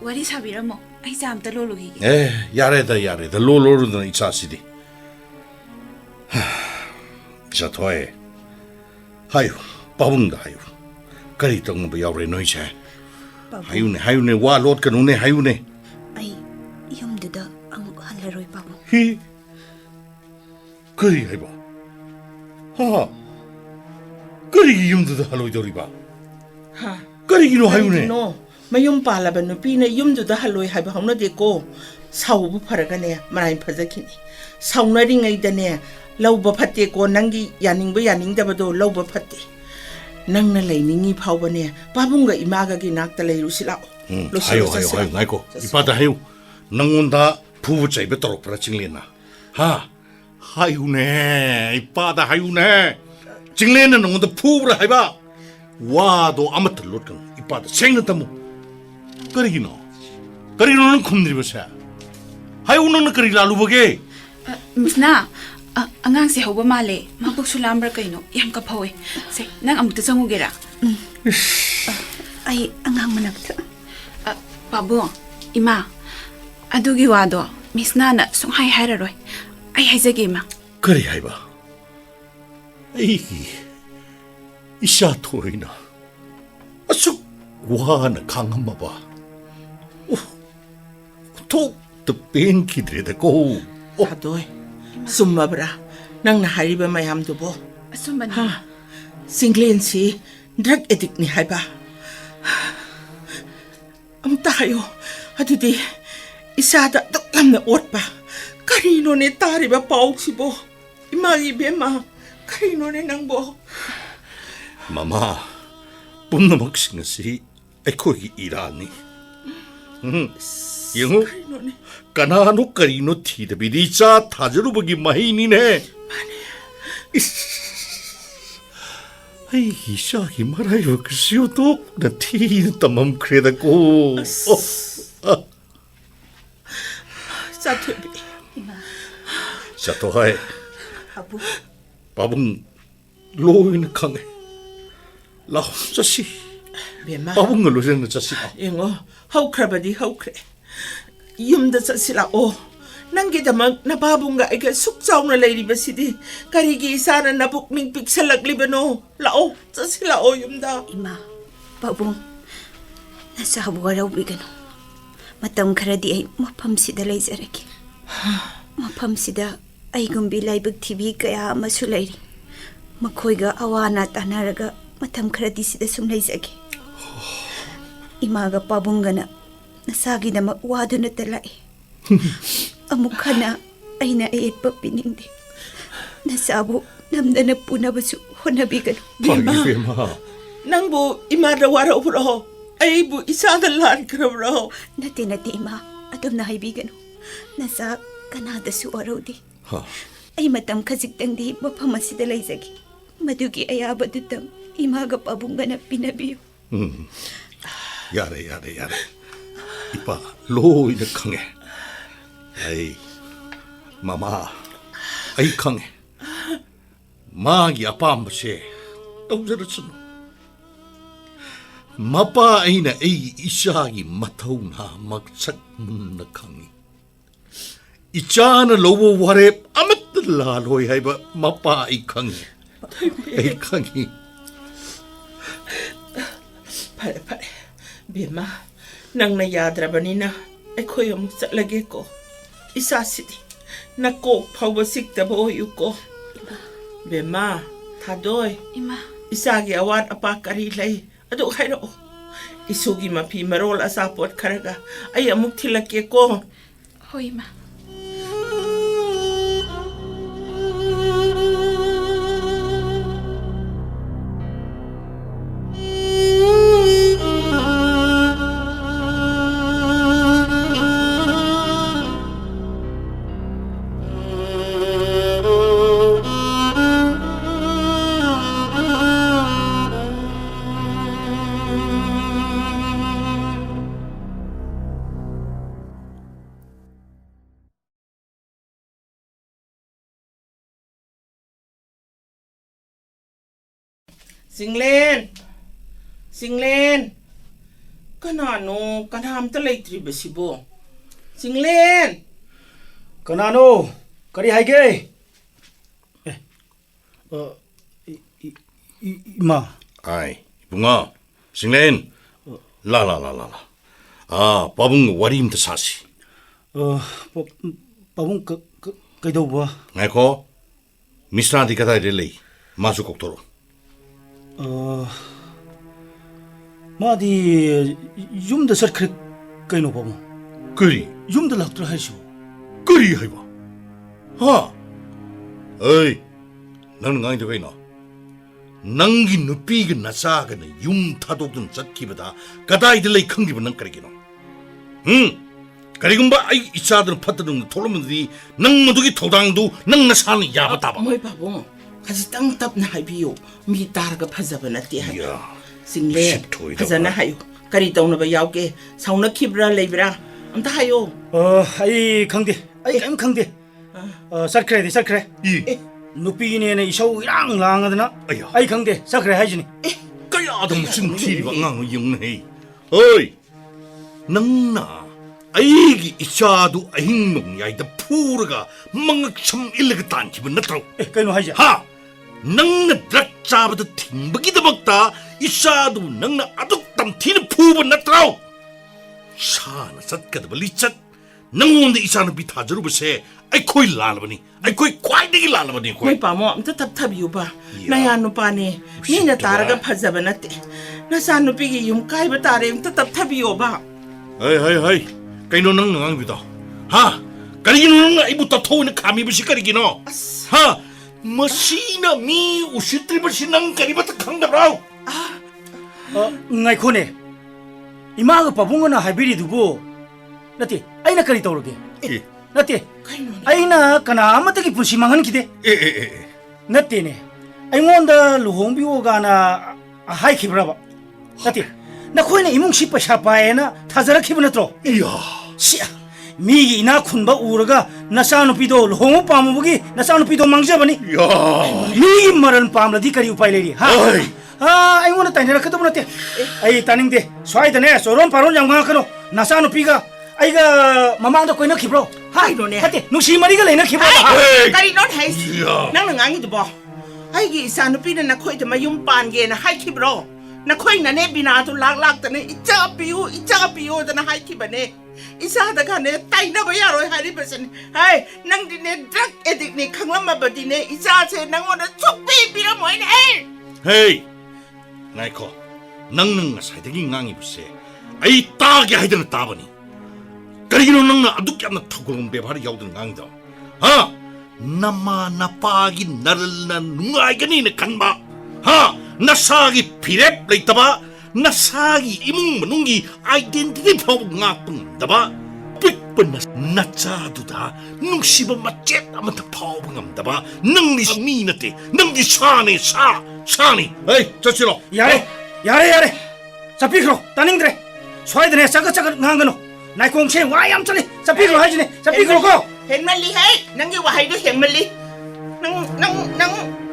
와리 사비라모. 아이 잠다 로로기. 에 야래다 로로르는 이차시디 자토이 하유 빠붕다 하유 까리 똥는 뭐 야우레 노이체 하유네 와 롯가누네 하유네 아이 염드다 아무 할레로이 바보. 히 그리 해봐 하 그리 염드다 할로이더리바 ha 그리기로 하유네 no mayum pala ba no pi na yum du da haloi hai ba hong na de ko sau bu phara ka ne marai phaja khini sau na ri ngai da ne lau ba phatte ko nangi yaning ba yaning da ba do lau ba phatte nang na lai ningi phau ba ne babung ga ima ga gi nak ta lai ru si la 하유 나이고 이빠다 하유 낭온다 부부 짜이베 떨어버라 징레나 하 하유네 이빠다 하유네 징레는 낭온다 부부라 하이바 와도 아무튼 롯건 이빠다 생는다무 그리기노는 쿰드리버세 하유는 그리 라루버게 Misna, angang si hauba male, mabuksu lambra kaino, yam ka pawe. Say, nang amuta sangugera. 아이 안강 만abta. Babu, ima, adugi wado, Misna na songhai hairaroi. Ay haizagi ma. 그리 하이바 에이 이샤토이나 아쑥 와나 강한마바 톡더 벤키드레다고 Thadoi summa bra nang na hari ba mayam du bo Asumban. ha singlen si drug addict ni hai ba am tayo adu di isada doklam na ot ba karino ne tari ba pau si bo imagi bema karino ne nang bo 마마 뿜나 먹신것이 에코기 이라니 영어 karino ne 까나노 까리노 티드비리자 타저루버기 마히니네 아이 이샤기 말아요 그시오도 나 티드담맘 그래다고 사토비 자토하이 바보. 바봉 로이는 강해 라혼자시 bema 바봉을 로제는 자시 Ingo, how crabby, how cray. Yum the sila o. Nangi damang nababunga ay suksaw na lady ba sidi. Karigi sana na bukning piksalag libano. Lao, sa sila o yum da. 이마, 바보. nasa habwaraw bigano. Matam karadi ay mapamsida layzaraki. Mapamsida ay gumbilay bag TV kaya masulayri. Makoyga awana tanaraga matam karadi sida sumlayzagi. Imaga pabunggana nasagi na mawado na talay. Amukha na ay naayat pa pinindi. Nasabo namda na po na baso honabigan. Bima. Nang bu imadawara bro. Ay bu isagalan ka bro. Nati ima atom na kaibigan. Nasa Canada su araw di. Ay matam kasigtang di mapamasidalay zagi. Madugi ay abadutang imaga pabungga na pinabiyo. 야래. 이봐, 로이드 강해. 아이, 마마, 아이 강해. 마기 아빠 한 번씩 떠들었어. 마빠 아이나 에이 이샤기 마타우나 막삭 문나 강해. 이자는 로보 와래 아무들라 로이 하이바 마빠 아이 강해. 아이 강해. Pare. Bima. Nang nayadra na ay ko yung magsalagay ko. Isa sidi. Nako, pawasik na boyo ko. Memma, Thadoi. Ima. Isagi awat apakarilay. Ado kayo. Isugi mapi marol asapot karaga. Ay amuk tilaki ko. Hoy, Ima. Singlen. Kanano, kanam talay tribasibo. Singlen. Kanano, kari haige. Ima. Ai, bunga. Singlen. La. Babung warim ta sasi. Babung kaido ba? Ngai ko. Misna di kata relay. Masuk koktoro. 마디 윰다 서크레 까이노 바모 그리 윰다 락트라 하시오 그리 하이바 하 어이 너는 강이도 가이나 낭기 누삐가 나사가는 윰 타독든 잣기보다 가다이들레이 큰 기분 난 까리기노 그리고봐 아이 이사들은 파트는 토론들이 낭모두기 토당도 낭나 사는 야바다바 뭐이 바보 같이 땅답 나비요 미 따라가 파자바나 띠하야 싱레 하자나 하요 까리 떠오나봐 야오게 사우나 키브라 레이브라 암타 하요 아이 강대 아이 감 강대 서크레 이 누피네네 이쇼 이랑 랑하드나 아이 강대 서크레 하지니 까야도 무슨 티리가 낭 영네 어이 낭나 아이기 이샤도 아잉농 야이다 푸르가 멍참 일르가 딴 기분 나트로 까이노 하자 하 낭나 드락자부터 팅박이다 먹다 이샤도 낭나 아둑담 티는 푸분 나트로 샤나 삿가다 벌리착 낭원데 이샤는 비타저로 보세 아이코이 랄라바니 아이코이 콰이데기 랄라바니 뭐이 바모 암타 탑탑이요 봐 나야 누빠네 니나 따라가 파자바나 띠 나사 누삐기 용까이바 따라 암타 탑탑이요 봐 하이 kaino nang nangang bito ha karigino nang ibuta thaw na kami bisi karigino ha masina mi usitri bisi nang karibata khangda raw ngai khone imaga pabungana habiri dugo nati aina kari tawroge nati aina kana amatagi punsi mangan kide nati ne aingonda luhongbiwo gana hai khibraba nati na khoine imung si pasha paena thajara khibna tro siya 미기 이나 쿤바 우르가 나사노 피도 홍오 파무부기 나사노 피도 망자바니 미기 말은 파무라디 까리 우파이레리 하 아이고나 타이네라 카도브나테 아이 타닝데 스와이드네 소론 파론 장강하카노 나사노 피가 아이가 마망도 코이나 키브로 하이노네 하테 누시 마리가 레나 키브로 까리 넌 하이시 낭는 앙이도 봐 아이기 사노 피는 나 코이드 마윰 반게나 하이 키브로 나 코이나 네 비나도 락락다네 이자가 비오 다나 하이 키바네 이사하다가 내 따이나봐 야로 하리버슨 하이 낭디네 드럭 에딕네 강람마버디네 이사하세 낭원은 촉비비라 뭐이네 헤이 나이코 낭능 사이드기 낭이 부세 아이 따게 하이드는 따보니 그리기는 낭나 아두께나 타고롱 배바리 야우드는 낭이다 하 나마 나빠기 나를 난 누아이가니네 간바 하 나사기 비랩 레이타바 나사기 이몽 문웅기 아이덴티티 표부 ngakpangdaba pikpan nachaduda nungsiba machet amata paubangdaba nangni minate nangdi sani sani hey chachilo 야래 잡히그로 따닝드레 스와이드네 차가차가 nangano 나이콩체 와얌차네 잡히그로 하지네 잡히그로 고 헨말리 헤이 낭게 와하이도 헨말리 낭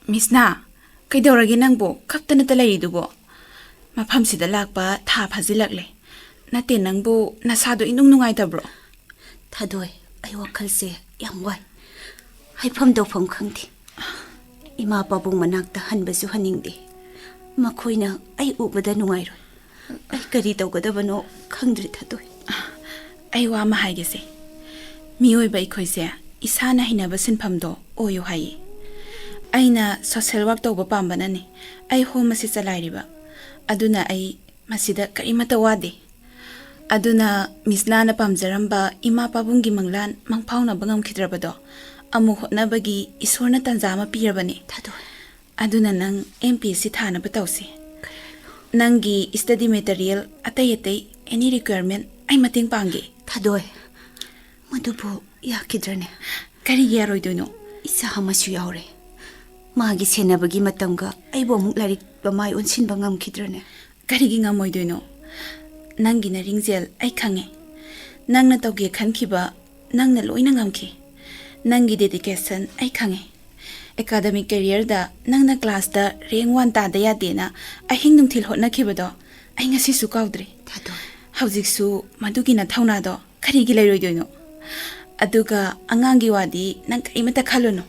Misna, kaidauragi nangbo kaptana talaridubo. Mafamsida lakpa tha phazilakle. Nate nangbo nasado inung nungaitabro. Thadoi, ai wakhalse yam wai. Haifam dofam khangthi. Ima pabung manakta hanbasu haningde. Makhoina ai ubada nungairo. Ai kari tawgadabano khangdri Thadoi. Ai wa ma haigese. Mioi bai khoise isana hinaba sinphamdo oyo hai. Aina social work tawba pambanani. Ai home masi chalairiba. Aduna ai masida karimata wade. Aduna Misna na pamjaramba ima pabungi manglan mangpauna bangam khidrabado. Amu hotnabagi isorna tanjama pirabani. Thadoi. Aduna nang MPSC thana batawsi. Nangi study material atay any requirement ay mating panggi. Thadoi. Madubu yakidrane. Kari yaroy duno. Isa hamasu yaure. Magi senabagi matamga ay bomuk larik bamay unsin bangam kidrane. Kari gi ngamoy duno. Nangi na ringjel ay khange. Nang na tawgi khankiba nang na loina ngamki. Nangi dedication ay khange. Academic career da nang na class da rank 1 ta da ya dena ay hingnung thil hotna khibado ay ngasi su kaudre. Thadoi. Hawjik su madugi na thawna do kari gi lairoy duno. Aduga angangi wadi nang kaimata khalono.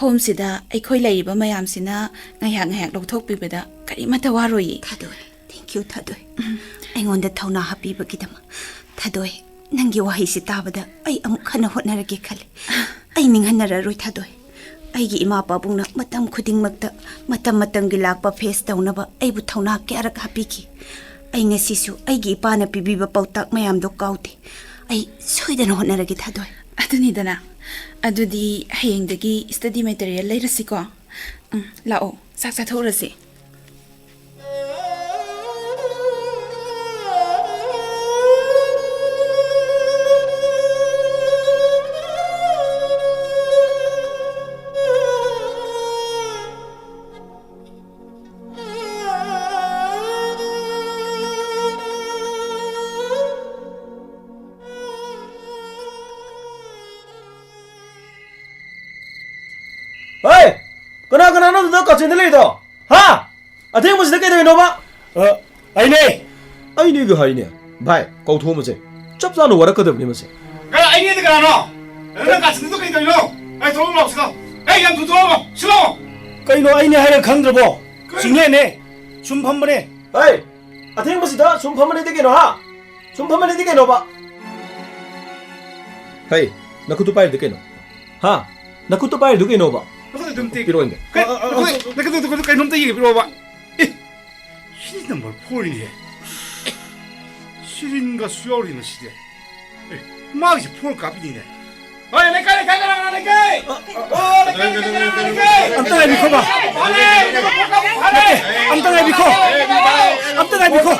Home sida aikoi laiba mayam sina ngayak lokthok pibada karimata waroi. Thadoi. Thank you Thadoi. Aingonda thawna happy bagidama. Thadoi. Nangi wahi si tabada ay amuk khana hotnarage khale. Ay ninghanararoi Thadoi. Aigi ima pabungna matam khudingmakta matam gilakpa face tawnaba aibu thawna kyarak hapiki. Ay ngasisu aigi ipana pibiba pautak mayam do kaute. Ay soidana hotnarage Thadoi. Aduni dana. Adudi hayengdagi study material lairasiko. Lao saksa thorasi. Hey! Kana no do ka chendele do. Ha? Atheng mo sida kai do ba? Ai ne. Ai ni ga hai ne. Bhai, kau tho mo se. Chap sa no warak ka ni mo se. Kaya ai ni de kana no. Na ka sin do kai do no. Ai thong lo ska. Ai yam tu do mo. Slo. Kai no ai ne hai khangdrabo. Chingkhei ne. Sum phambane. Hey! Atheng mo sida sum phamane de ke no ha. Sum phamane de ke no ba. Hey, nakutu pai de ke no. Ha? Nakutu pai de ke no ba. Nakutu dum te. Piroin de. Nakutu kai nom te yi piro ba. 시리는 뭘 포리니? 시린가 수요리는 시대. 막이 포를 값이네. Oi, le kai kana le kai. Oh, le kai. 암따가 비코 봐. 암따가 비코. 암따가 비코.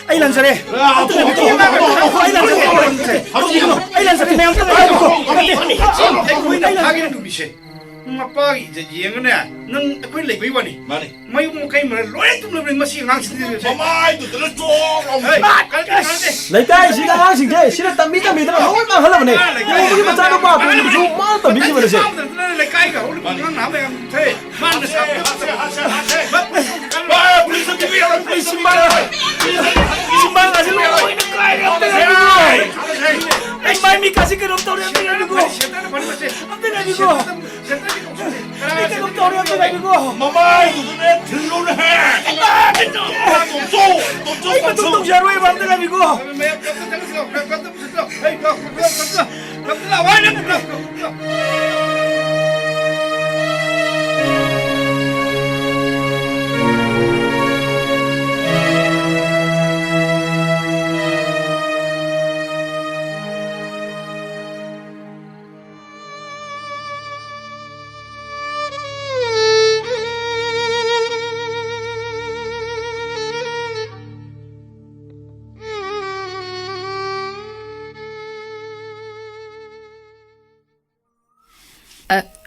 아이 란사래. 암따가 비코. 아이 란사래. 아이 란사래. 내 암따가 비코. 하기는 그 미세. Mapa 이제 예응네. 능 거의 레고 이거니. Mani. 마이 뭐 kai 뭐 로에 좀 레고 마시 낭신데. Mamai tu terus cok. Lai kai si da sing ke sira tammi da hol ma hala bane. Ko gi bacha no ba ko ju ma ta bi ji bane se. Le kai ga hol ma nang na me the. Man de sa. Ba, please give me a please 신발 아직 너무 있는 거 아니야? 마이미까지 그럼도 어려운 게 아니고 안돼 아니고 그럼도 어려운 게 아니고 Mamai tu terus terus he. 이거 동동자로 해 만든 아니고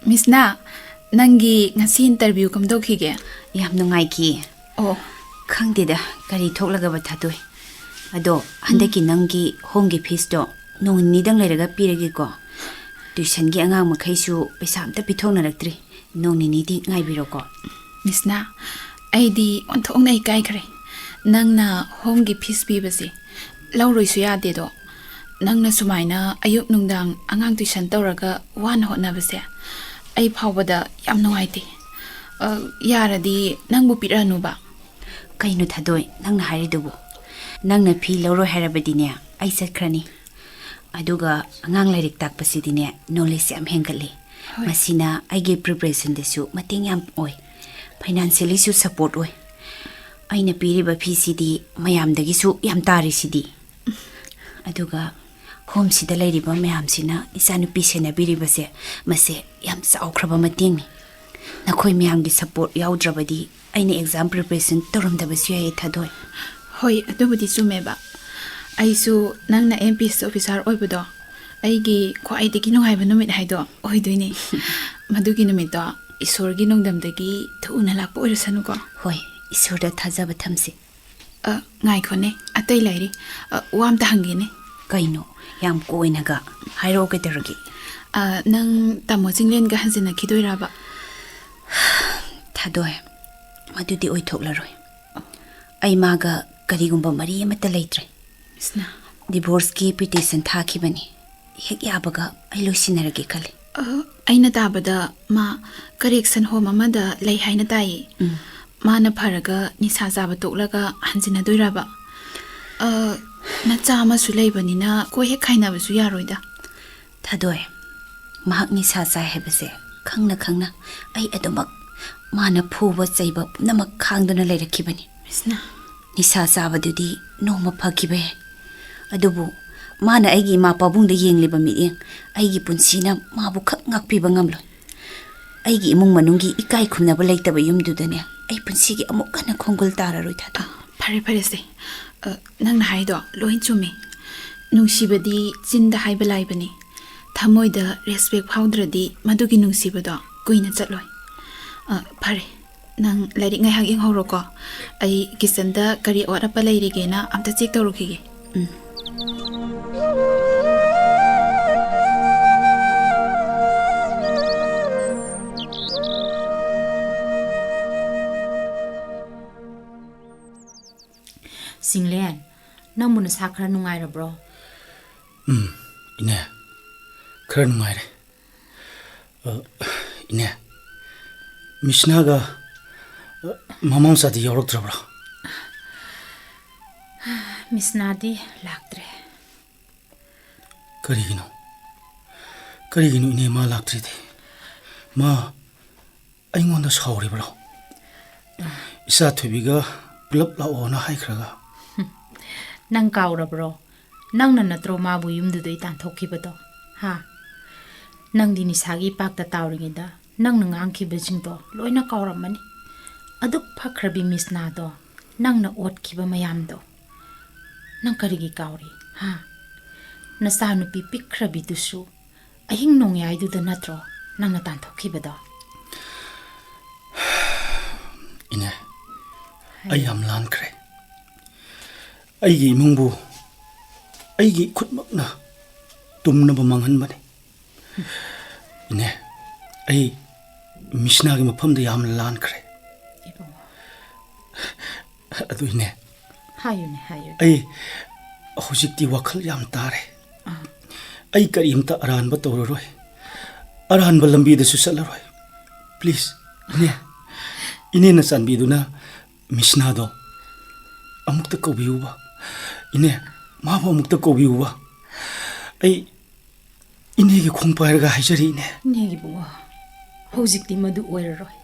Misna, nangi ngasi interview kamdokige. Yam nungaiki. Oh, Khangdida kari thoklagaba Thadoi. Ado handaki nangi home gi fees do nong nidang leraga piregi ko. tuition gi angang makhai su paisa amta pithonaraktri nong nini di ngai biro ko Misna aidi onthong nei kai khre nangna home gi fees bi basi lauroi su ya de do nangna sumaina ayuk nungdang angang tuition tawraga wana hotna base ai phawbada yam nuai ti yaradi nangbu piranu ba kainu Thadoi nangna hari dubu nangna phi lauro harabadine ai sakhrani aduga angang lairik takpasidine knowledge yam hengali masina aige preparation desu mating yam oi financially su support oi aina piriba phi sidi mayam dagi su yam tari sidi aduga home sida lairiba mayam sina isanu pisena biriba se mase yam saukraba mating nakhoi mayam gi support yaudravadi aina exam preparation torumdabasu yai Thadoi hoi adubudi sumeba aisu nangna MPS officer oibudo aigi khwaidagi nungaiba numit haido oidoini madugi numit do isorgi nongdamdagi thuna lakpa oirasanu ko hoi isorda thajaba thamsi ngai khone atai lairi wamta hangine kaino yam koinaga hairo ke tergi nang tamo jinglen ga hanjina khidoiraba Thadoi madudi oi thoklaroi ai maga karigumba mari amata leitre Misna divorce ki petition thakibani hek yabaga ai losinarage khali aina tabada ma correction home amada lei haina tai mana pharaga nisa jaba toklaga hanjina doiraba na chama su leibanina ko he khaina basu yaroida Thadoi mahak nisa sai hebase khangna ai adomak mana phuwa chaiba namak khangduna leirakibani Misna nisa sabadudi noma phakibe adubu mana aigi ma pabung da yengliba mieng aigi punsina mabu khak ngakpiba ngamlo aigi imung manungi ikai khumna ba leitaba yumdudane ai punsigi amuk kana khongol tararoi Thada phare se nangna haido loin chumi nungsibadi chinda haiba laibani thamoida respect phaudradi madugi nungsibado kuina chatloi phare nang lairik ngai hang ing horo ko ai kitchen da kari ora pa lairige na amta check tawrukige Singlen nang mun sakra nungai ra bro ine khar nungai re ine Misna ga mamam sadi yorok trabra Misna di laktre karigino ine ma laktri de ma aingonda sauri bro isa thubiga plap la ona haikhraga nang kaura bro nang na natro ma bu yum du dei tan thokibado ha nang di ni sagi pak ta tawringi da nang na ngang ki bejing do loina kaura mani aduk phakhrabi Misna do nang na ot kiba mayam do nang karigi kauri ha na sanu pi pikhrabi dusu ahing nong yai du da natro nang na tan thokibado ine ayam lan kre aigi mungbu aigi khutmakna tumna ba manghan bane ine ai Misna gi mafam da yam lan kre adu ine hayu ai hojikti wakhal yam tare ai karimta aran ba tororoi aran ba lambi da su salaroi please ine na sanbi duna Misna do amukta kobiuba ine ma ba amukta kobiuba ai ine gi khongpai ga haijari ne gi buwa hojikti madu oiroi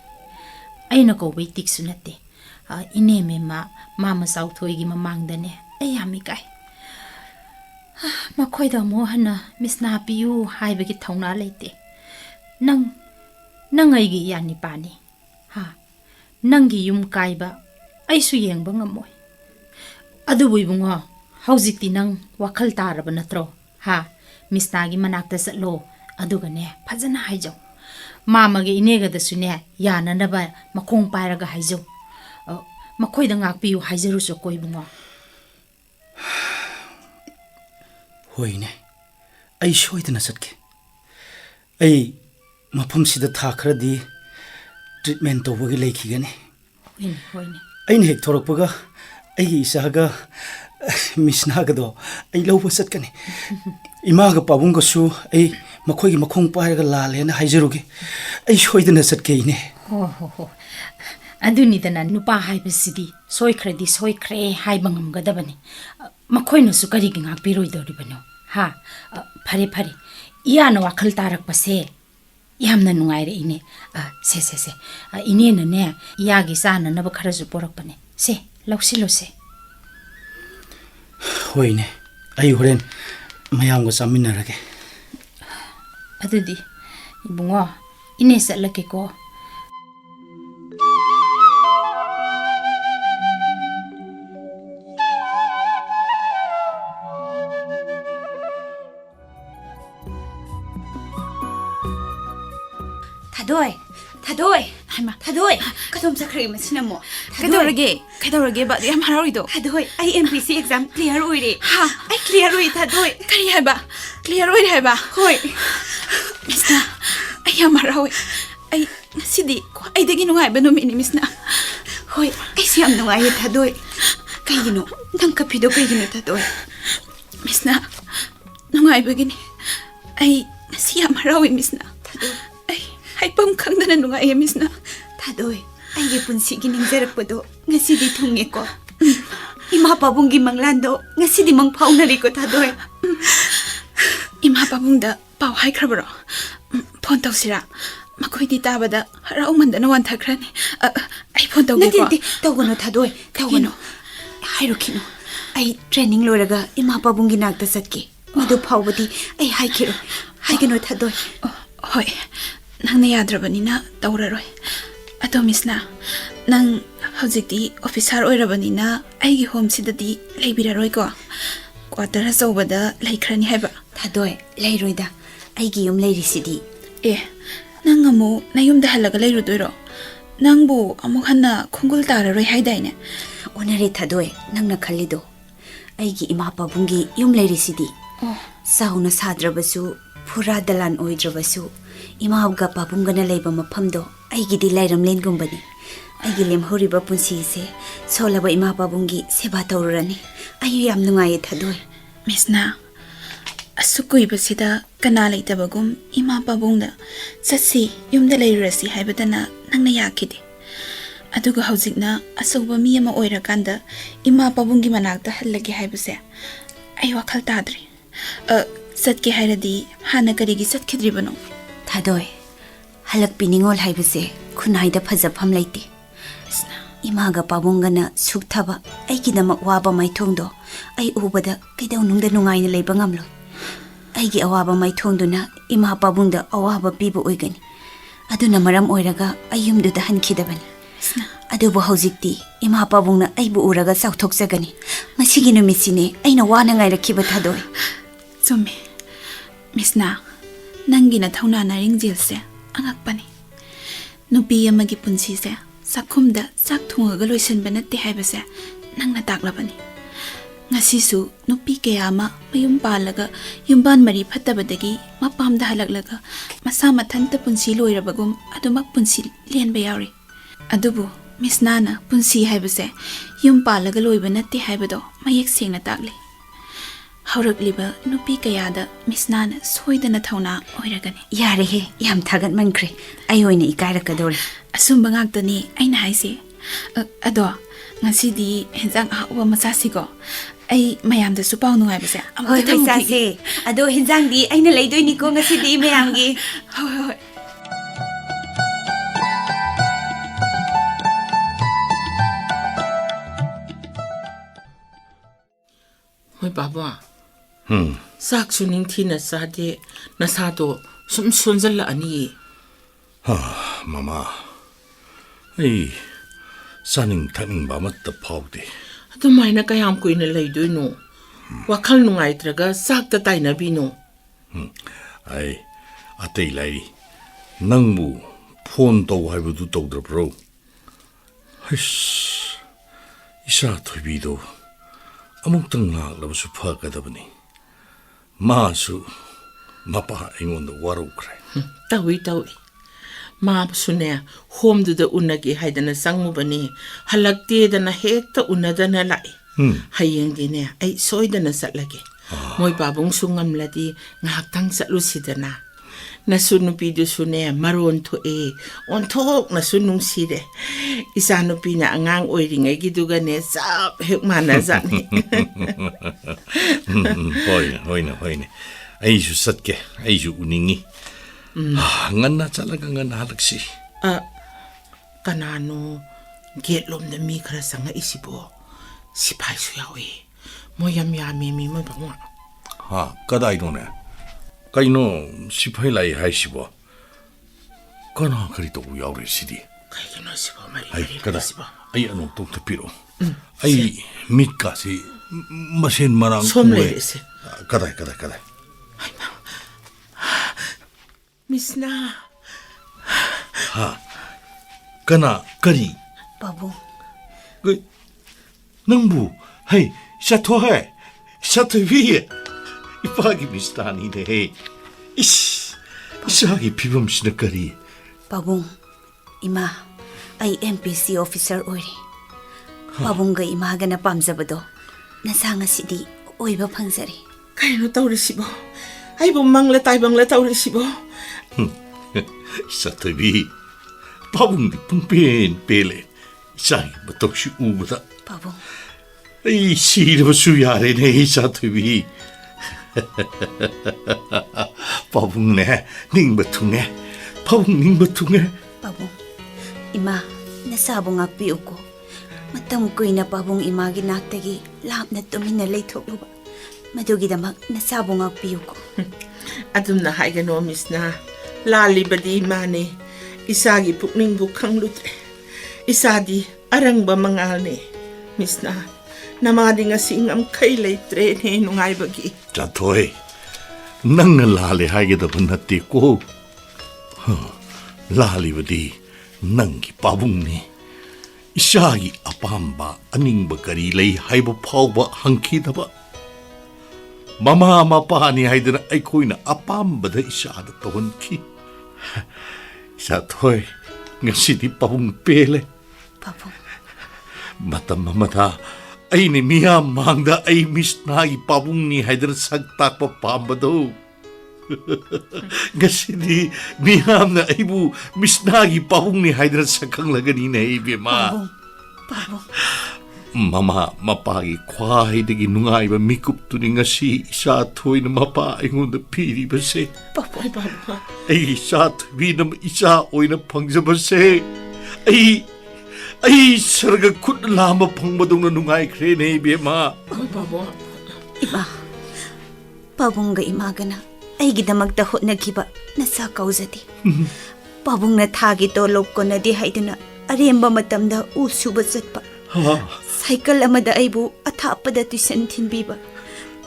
aina ko bai tik sunate ine Memma mama Chaothoi gi mamangdane ai yami kai makhoida mo hana Misna piu haibagi thauna leite nang ai gi yani pani ha nangi yum kaiba aisu yengba ngamoi adubu ibungo hojikti nang wakhal taraba natro ha Misna gi manakta satlo adugane phajana haijau mama gi inega da sune yana na ba makong pairaga haijau makhoida ngakpiu haijaru so koibungo hoine ai shoidana satke ꯑꯩ ꯃꯐꯝꯁꯤꯗ ꯊꯥ ꯈꯔꯗꯤ treatment ꯇꯧꯕꯒꯤ ꯂꯩꯈꯤꯒꯅꯤ ꯑꯩꯅ ꯍꯦꯛ ꯊꯣꯔꯛꯄꯒ ꯑꯩꯒꯤ ꯏꯆꯥꯒ ꯃꯤꯁꯅꯥꯒꯗꯣ ꯑꯩ ꯂꯧꯕ ꯆꯠꯀꯅꯤ ꯏꯃꯥꯒ ꯄꯥꯕꯨꯡꯒꯁꯨ ꯑꯩ ꯃꯈꯣꯏꯒꯤ ꯃꯈꯣꯡ ꯄꯥꯏꯔꯒ ꯂꯥꯜꯂꯦꯅ ꯍꯥꯏꯖꯔꯨꯒꯦ ꯑꯩ ꯁꯣꯏꯗꯅ ꯆꯠꯀꯦ ꯏꯅꯦ ꯍꯣ ꯑꯗꯨꯅꯤꯗꯅ ꯅꯨꯄꯥ ꯍꯥꯏꯕꯁꯤꯗꯤ ꯁꯣꯏꯈ꯭ꯔꯗꯤ ꯁꯣꯏꯈ꯭ꯔꯦ ꯍꯥꯏꯕ ꯉꯝꯒꯗꯕꯅꯤ ꯃꯈꯣꯏꯅꯁꯨ ꯀꯔꯤꯒꯤ ꯉꯥꯛꯄꯤꯔꯣꯏꯗꯧꯔꯤꯕꯅꯣ ꯍꯥ ꯐꯔꯦ ꯐꯔꯦ ꯏꯌꯥꯅ ꯋꯥꯈꯜ ꯇꯥꯔꯛꯄꯁꯦ ꯌꯥꯝꯅ ꯅꯨꯡꯉꯥꯏꯔꯛꯏꯅꯦ ꯁꯦ ꯏꯅꯦꯅꯅꯦ ꯏꯌꯥꯒꯤ ꯆꯥꯅꯅꯕ ꯈꯔꯁꯨ ꯄꯣꯔꯛꯄꯅꯦ ꯁꯦ ꯂꯧꯁꯤꯜꯂꯨꯁꯦ ꯍꯣꯏꯅꯦ ꯑꯩ ꯍꯣꯔꯦꯟ ꯃꯌꯥꯝꯒ ꯆꯥꯃꯤꯟꯅꯔꯒꯦ ꯑꯗꯨꯗꯤ 이봉아 이네 쌀라게고 Thadoi 하이마 Thadoi kadom sakre masina mo kaidaurage ba yam harawido Thadoi I MPC exam clear oire ha I clear oi Thadoi kari haiba clear oire haiba hoi Misna ay yam harawi ay sidi ay dagi nungai ba numini Misna hoi ay siyam nungai Thadoi kaigino nang kapido kaigino Thadoi Misna nungai bagini ay siyam harawi Misna Thadoi ay pam khangdana nungai Misna Thadoi ay punsi gining jarakpado ngasidi thunge ko ima pabunggi manglando ngasidi mangphaunari ko Thadoi ima pabungda pau hai khrabro phone tausira makoidi tabada harau mandana wan thakrani ai phone tauge ko tawgono Thadoi tawgono hairukino ai training loraga ima pabunggi nakta satke madu phawbadi ai haikiro haigeno Thadoi hoi nang yadrabanina tauraroi ato Misna nang hojikti officer oirabanina aigi home sidadi leibiraroi ko quarter azobada laikhrani haiba Thadoi leiroida aigi yum leirisidi nang amu nayumda halaga leirudoiro nangbu amuk hanna khungul tararoi haidaine onare Thadoi nangna khalido aigi ima pabungi yum leirisidi sauna sadrabasu pura dalan oidrabasu imabga pabungana leiba maphamdo aigidi lairam lengumbani aigi lemhoriba punsi se solaba ima pabungi seba tawrani ayu yam nungai Thadoi Misna asukui basida kana leitabagum ima pabungda satsi yumda leirasi haibadana nangna yakidi aduga hojikna asugba mi ama oirakanda ima pabungi manakta hallagi haibase ai wakhal tadri satke hairadi hana karigi satkidribano Thadoi halak piningol haibase khunai da phajafam leite imaga pabungana sukthaba aigi namak waba maithongdo ai ubada kaidau nungda nungai na leiba ngamlo aigi awaba maithongduna ima pabungda awaba pibu oigani aduna maram oiraga ayumdu da hankidabani adubu hojikti ima pabungna aibu uraga sauthokjagani masigi numisine aina wana ngai rakhiba Thadoi Sumi Misna nangina thauna naring jilse angakpani nupi amagi punsi se sakhumda sak thungaga loisenba natte haibase nangna taklabani ngasisu nupi kayama mayum palaga yumban mari phattabadagi mapamda halaklaga masa mathanta punsi loirabagum adumak punsi lenba yauri adubu Misnana punsi haibase yum palaga loiba natte haibado mayek sengna takle haurakliba nupi kayada Misnana soidana thauna oiragani yare he yam thagat mankre ayoina ikairakadore asumba ngaktani aina haise ado ngasidi henzang awa masasigo ai mayamda su pau nungai base hoi hoi sase ado henzang di aina leidoini ko ngasidi mayamgi hoi hoi baba sak suning thina sade nasato sum sunjalla ani Mama ai saning thaning ba mat ta phawde adumaina kayam kuina leidoino wakhal nungai traga sak ta taina bino ai atei lai nangbu phone to haibu du tawdra bro hish isa thoibido amuk tang nak labasu phakadabani masu Mapa aingonda warukre. Tawi Mabsune, home to the Unagi Haidana Sangubani, Halakti than a hector unadana lai. Hayang dine, I soy than a satlagi. Moy babung sungam ladi, Nahtang Satlusidana. Nasunupidu sune, maroon to on talk Nasunung side. Isanupina angang oiling a gidugane, sap, hekmana zani. Hoine. Aiju satke, aiju uningi. Ngana talaga nga nalaksi. Kanano, get lom the mikra sanga isibo. Sipay suyawi. Moyam yami mi mo ba. Ha, kaday no ne. Kaino sipay lai hai sibo. Kana karito uyaw sidi. Kay no sibo mari. Ay kada. Ay ano tong tapiro. Ay mit kasi masin marang. Somle ese. Kaday. Ay ma. Misna. Ha. Kana kari. Babu. Nangbu. Hey, Chaothoi. Chaothoi. Ipagi mistani ne hey. Isagi pibam sina kari. Babu. Ima. Ay MPC officer ori. Babung ga ima ga na pamjabado. Nasanga sidi oiba phangjari. Kaino tawrisibo. Ay bumangla tawrisibo. Chaothoi. Babung di pungpen pele. Isai batokshi ubada. Babu. Ay sirba suyare ne Chaothoi. Babung ne ning batunge. Babung ning batunge. Babu. Ima nasabong akpi uko. Matam kuina babung ima ginaktagi lapna tumina leithokluba. Madugidamak nasabong akpi uko. Adum na haigano Misna. Lali badi mane. Isagi pukning bukang lutre. Isadi arang ba mangal ne. Misna. Namadi nga singam kay leitre ne nungay bagi. Chaothoi. Nang lali haigadaban nati ko. Lali badi nangi pabung ni. Isagi apamba aning bakari lay haiba pauba hangkidaba. Mama mapani haidana aikoina apamba da isada tawonki. Chaothoi, ngasidi pabung pele. Babu. Matamamata, ay ni miyam mangda ay misnagi pabung ni haidana sagtak pa pamba do. Ngasidi miyam na aibu misnagi pabung ni haidana sakang lagani na ibe ma. Babu. Mama mapagi kwai dagi nungay ba mikup tu ni ngasi Chaothoi na mapa ingon na piri ba se. Babu. Ay Chaothoi na isa oy na pangsa ba se. Ay sarga kut lama pang madong na nungay kre na ibe ma. Ima. Babung ga imaga na ay gidamagda hot na kiba na sa kauzati. Babung na thagi to lop ko na di haiduna aremba matamda usuba zatpa. Cycle amada aibu athapada tuition thinbiba.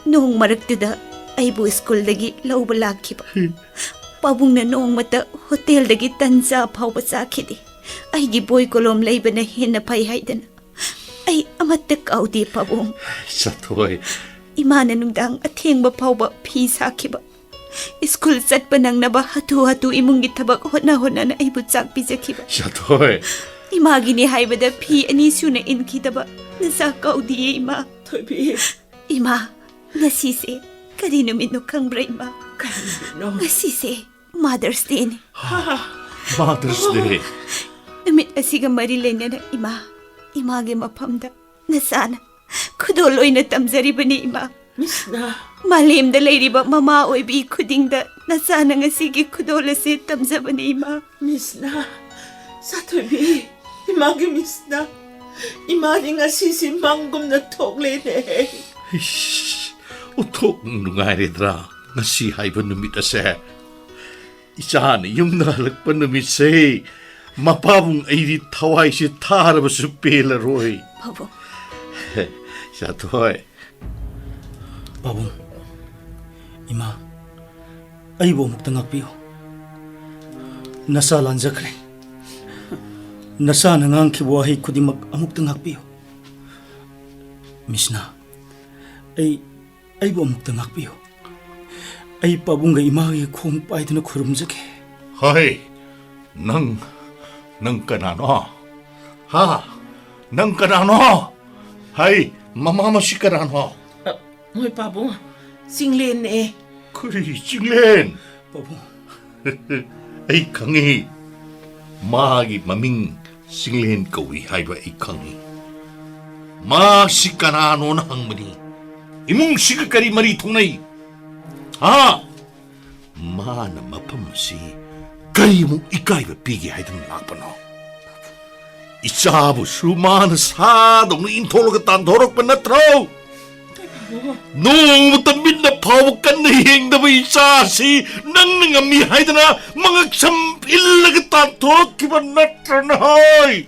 Noong maraktuda aibu school dagi lauba lakhiba. Babung na noong mata hotel dagi tanza phawba sakhidi. Aigi boy kolom leiba na hena pai haidana. Ay amatta kaudi babung. Chaothoi. Imana nungdang athengba phawba phi sakhiba. School satpa nangnaba hatu imungi thabak hotna na aibu chak pijakhiba. Chaothoi. Imagini haibada phi ani suna inkidaba nasa kaudi ima. Thoibi. Ima ngasi se kari numit no khangbra ima. Ngasi se Mother's Day ni. Mother's Day. Numit asiga mari lenana ima. Image maphamda nasana khudoloina tamjaribani ima. Misna. Malemda leiriba mama oibi khudingda nasana ngasigi khudolase tamjabani ima. Misna. Chaothoi. Imagi Misna. Imari nga sisi manggum na togle ne. Utok nungay redra. Ngasi haiba numit ase. Isa na yung nalagpa numit se. Mapabong ay di taway si taraba sa pela roy. Babu. Chaothoi. Babung. Ima. Aibo muktangakpiyo. Nasa lanjakre. Nasa nangang kibuhay ko di mag-amukta ngakpiyo. Misna, ay buamukta ngakpiyo. ꯑꯩ ꯄꯥꯕꯨꯡꯒ ꯏꯃꯥꯒꯤ ꯈꯣꯡ ꯄꯥꯏꯗꯨꯅ ꯈꯨꯔꯨꯝꯖꯒꯦ. ꯍꯣꯏ, ꯅꯪ ꯀꯅꯥꯅꯣ? ꯍꯥ? ꯅꯪ ꯀꯅꯥꯅꯣ? ꯍꯥꯏ, ꯃꯃꯥ ꯃꯁꯤ ꯀꯅꯥꯅꯣ? ꯃꯣꯏ ꯄꯥꯕꯨꯡ, ꯆꯤꯡꯂꯦꯟꯅꯦ. ꯀꯔꯤ ꯆꯤꯡꯂꯦꯟ? ꯄꯥꯕꯨꯡ. ꯑꯩ ꯈꯪꯉꯤ. 마기 마밍 싱렌 거위 하이바 이캉이 마시 까나노나 항머니 이뭉 시그까리 머리 통나이 아 마나 마팜시 까리무 이까이바 비기 하이든 낙바노 이짜부 수마나 사동는 인토로가 딴 도록바 나트로 노부터 민나 파워깐나 행다부 이짜시 낭능함이 하이드나 망악참 일라가 딴 도록기바 나트로나이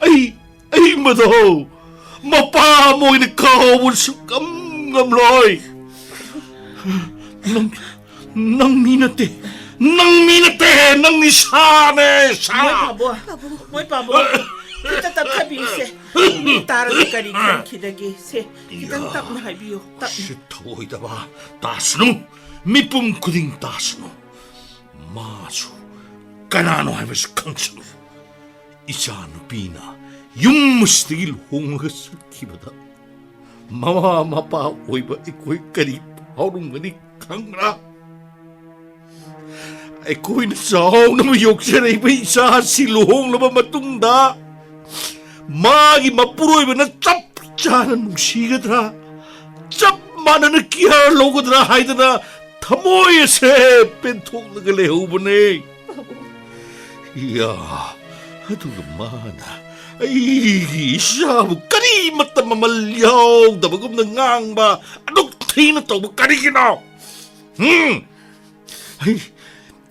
ai mà đâu mà ba môi này cầu một sự cấm ngầm rồi nang mi na te nang ni sa ne sa moi pabo kita tap khabi se mi tar kari kan khidagi se kita tap na habiyo tap Thadoi da ba tasnu mi pum kuding tasnu ma su kanano hai bas kangsu 이자는 비나 육무스틱일 홍어가 슬기보다 마마 마빠 오이바 이코이까지 하루만이 강라 아이코이는 싸우는 욕설에 이바 이사 실롱나바 마뚱다 마기 마뿌로이바나 짭짜는 묵시가더라 짭마나는 끼하로고더라 하이드나 타모에세 뺀통나가 레오보네 이야 aduh mana ai siabu kari mata mamalyaw da bagum nangang ba aduk thina to bu kari kino ai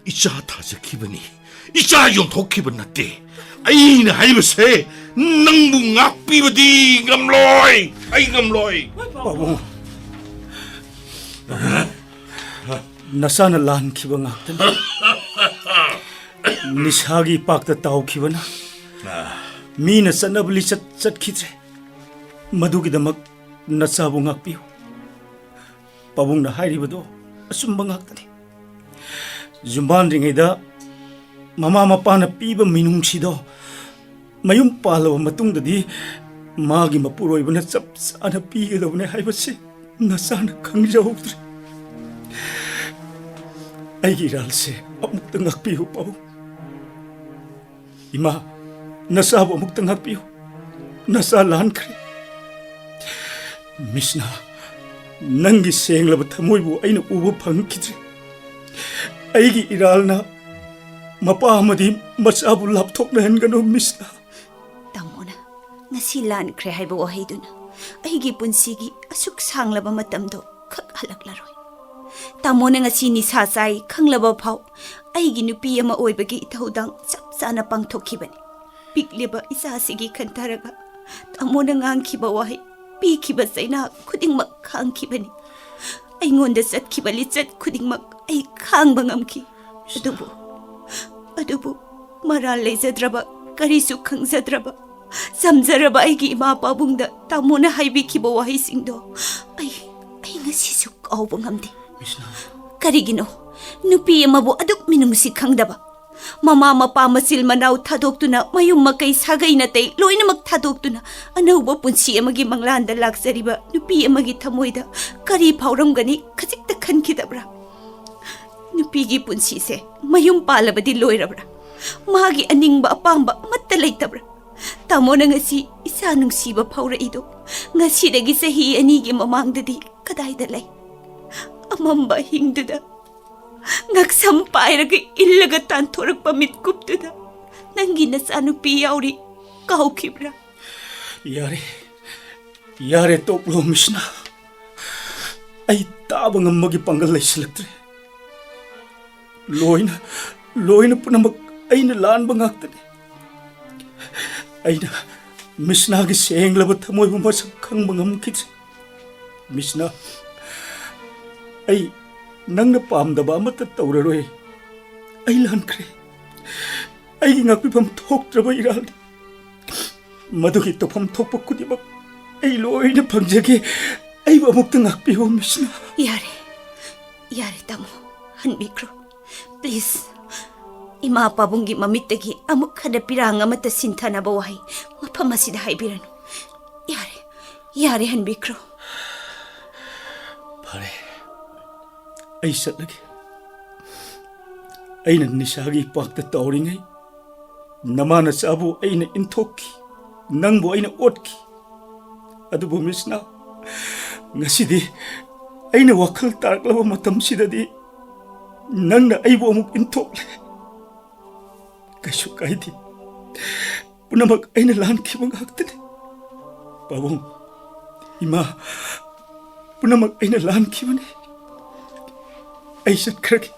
icha tha sa kibani icha yong thok kiban natte ai na hai base nang bu ngak pi badi ngamloi babu nasana lan kiba ngak निशागी पाकता ताऊ खिबना मीना सनबली चट खिद्रे मधुगी दमक नसाबु ngakपियो पाबुंगना हाइरिबदो असुंबा ngakतने जुम्बान रिंगैदा mama मपाना पीबा मिनुंगसिदो मयुम पालबा मतुंगददी मागी मपुरोइबना चपसाना पीगदबने हाइबसे नसाना खंगजौद्रे आइगी रालसे अमुक्त ngakपियो पाबुंग इमा नसाबु अमुक्त ngakpiyo nasa lankre मिस्ना नंगी सेंगलब थमोइबु आइना उबो फंगखिद्रे आइगी इरालना Mopa अमदि मचाबु लापथोकना हनगनो मिस्ना तामोना ngasi लानख्रे हाइबो वहाइदुना आइगी पुन्सिगी असुक सांगलबा मतमदो खक हलकलारोय तामोना ngasi निसा चाइ खंगलबा फाव आइगी नुपी अमा ओइबगी थौदांग चपचाना पांगथोखिबनी पिकलेबा इसासिगी खंथारगा तामोना ngang वाहै पीखिबा चैना खुदिंगमक खांगखिबनी आइंगोंदा चटखिबा लिचट खुदिंगमक आइ खांगबा ngamखि अदुबु मराल लेजद्रबा करिसु खंगजद्रबा समजरबा आइगी इमा पाबुंगदा तामोना हाइबिखिबा वाहैसिंगदो आइ ngasisu काउबा ngamदे करिगिनो नुपी अमाबु अदुक मिनुंगसि खंगदबा ममा मपा मचिल मनाउ थादोक्तुना मयुम मकै सागै नतै लोइनमक थादोक्तुना अनौबा पुन्सि अमगी मंगलानदा लाक्सरिबा नुपी अमगी थमोइदा करी फाउरमगनि खजिकता खनखिदब्रा नुपीगी पुन्सि से मयुम पालबदि लोइरब्रा मागी अनिंगबा अपांबा मत्ता लैतब्रा तामोना ngasi isa nungsiba फाउरइदो ngasiदगी सही अनिगी ममांगददि कदाइदा लै अमंबा हिंगदुदा ngaksam pairaga illaga tanthorikpa mitkuptuda nangi nachanupi yauri kaukhibra यारे तोपलो मिस्ना आई ताबा ngamagi pangal laisilaktre लोइना पुनमक आइना लानबा ngaktane आइना मिस्ना गी सेंगलबा थमोइबा मसक खंगबा ngamkidre मिस्ना आई नंगना पामदबा अमत तौररोय आई लानख्रे आई ngakpifam thoktraba iral मधुगी तोफम थोप खुदिमक आई लोइना फंगजगे आई ꯑꯩꯕꯨ ꯑꯃꯨꯛꯇ ꯉꯥꯛꯄꯤꯌꯨ ꯃꯤꯁꯅ. ꯌꯥꯔꯦ ꯌꯥꯔꯦ ꯇꯥꯃꯣ ꯍꯟꯕꯤꯈ꯭ꯔꯣ ꯄ꯭ꯂꯤꯖ. ꯏꯃꯥ ꯄꯥꯕꯨꯡꯒꯤ ꯃꯃꯤꯠꯇꯒꯤ ꯑꯃꯨꯛ ꯍꯟꯅ ꯄꯤꯔꯥꯡ ꯑꯃꯠꯇ ꯁꯤꯟꯊꯅꯕ ꯋꯥꯍꯩ ꯃꯐꯝ ꯑꯁꯤꯗ ꯍꯥꯏꯕꯤꯔꯅꯨ. ꯌꯥꯔꯦ ꯌꯥꯔꯦ ꯍꯟꯕꯤꯈ꯭ꯔꯣ. ꯐꯔꯦ ꯑꯩ ꯆꯠꯂꯒꯦ. ꯑꯩꯅ ꯅꯤꯁꯥꯒꯤ ꯏꯄꯥꯛꯇ ꯇꯧꯔꯤꯉꯩ ꯅꯃꯥꯅꯆꯥꯕꯨ ꯑꯩꯅ ꯏꯟꯊꯣꯛꯈꯤ, ꯅꯪꯕꯨ ꯑꯩꯅ ꯑꯣꯠꯈꯤ. ꯑꯗꯨꯕꯨ ꯃꯤꯁꯅ ngasi aina wakal tarakla matam sidadi nang na aibo amuk intok kaisu kaidi punamak aina lan ki manghaktene babong ima punamak aina lan ki mane aisat kragi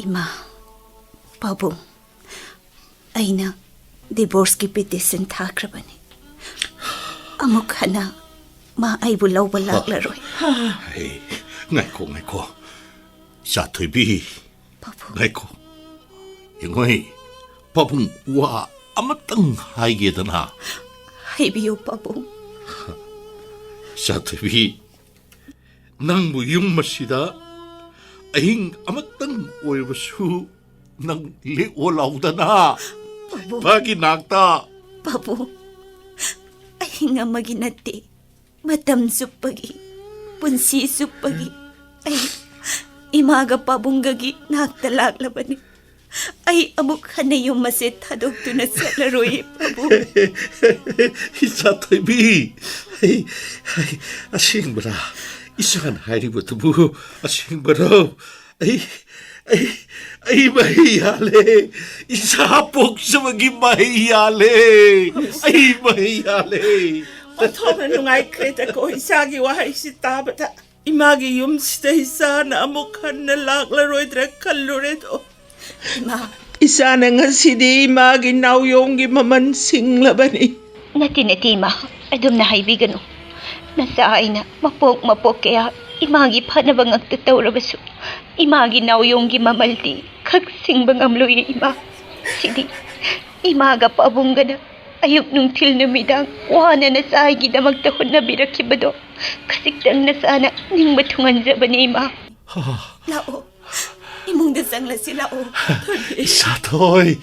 ima babong aina divorce ki petition thakrabani amuk hana ma aibu lawba laklaroi hey ngai ko Chaothoi bi ngai ko ingoi babung wa amatang haige dana haibiyo babung Chaothoi bi nang bu yung masida ahing amatang oibasu nang le olaudana bagi nakta babu ahing amagi natte matam suppagi punsi suppagi ay imaga pabunggagi nakta laklabani ay amuk hanayong maset hadok na salaroi babu Chaothoi bi asing bara isan haribo tubu asing bara ay mahiyale isapok sa maging mahiyale ay mahiyale Thoudam nungay krita ko isagi wahay si tabata imagi yung sita na amukhan na laklaroy dra kaluredo ma isa na nga sidi imagi Naoyomgee Mamal singlabani nati ma adum na haibigan nasa ay na mapok kaya imagi pa na bang agtatawrabaso imagi Naoyomgee Mamal di kagsing bang amloy ima sidi imaga pa abungga na ayok nung til na midang wana na sa ay gidamagtahon na birakibado kasikdang na sana ning batungan ba ni ima lao imong dasang la sila Chaothoi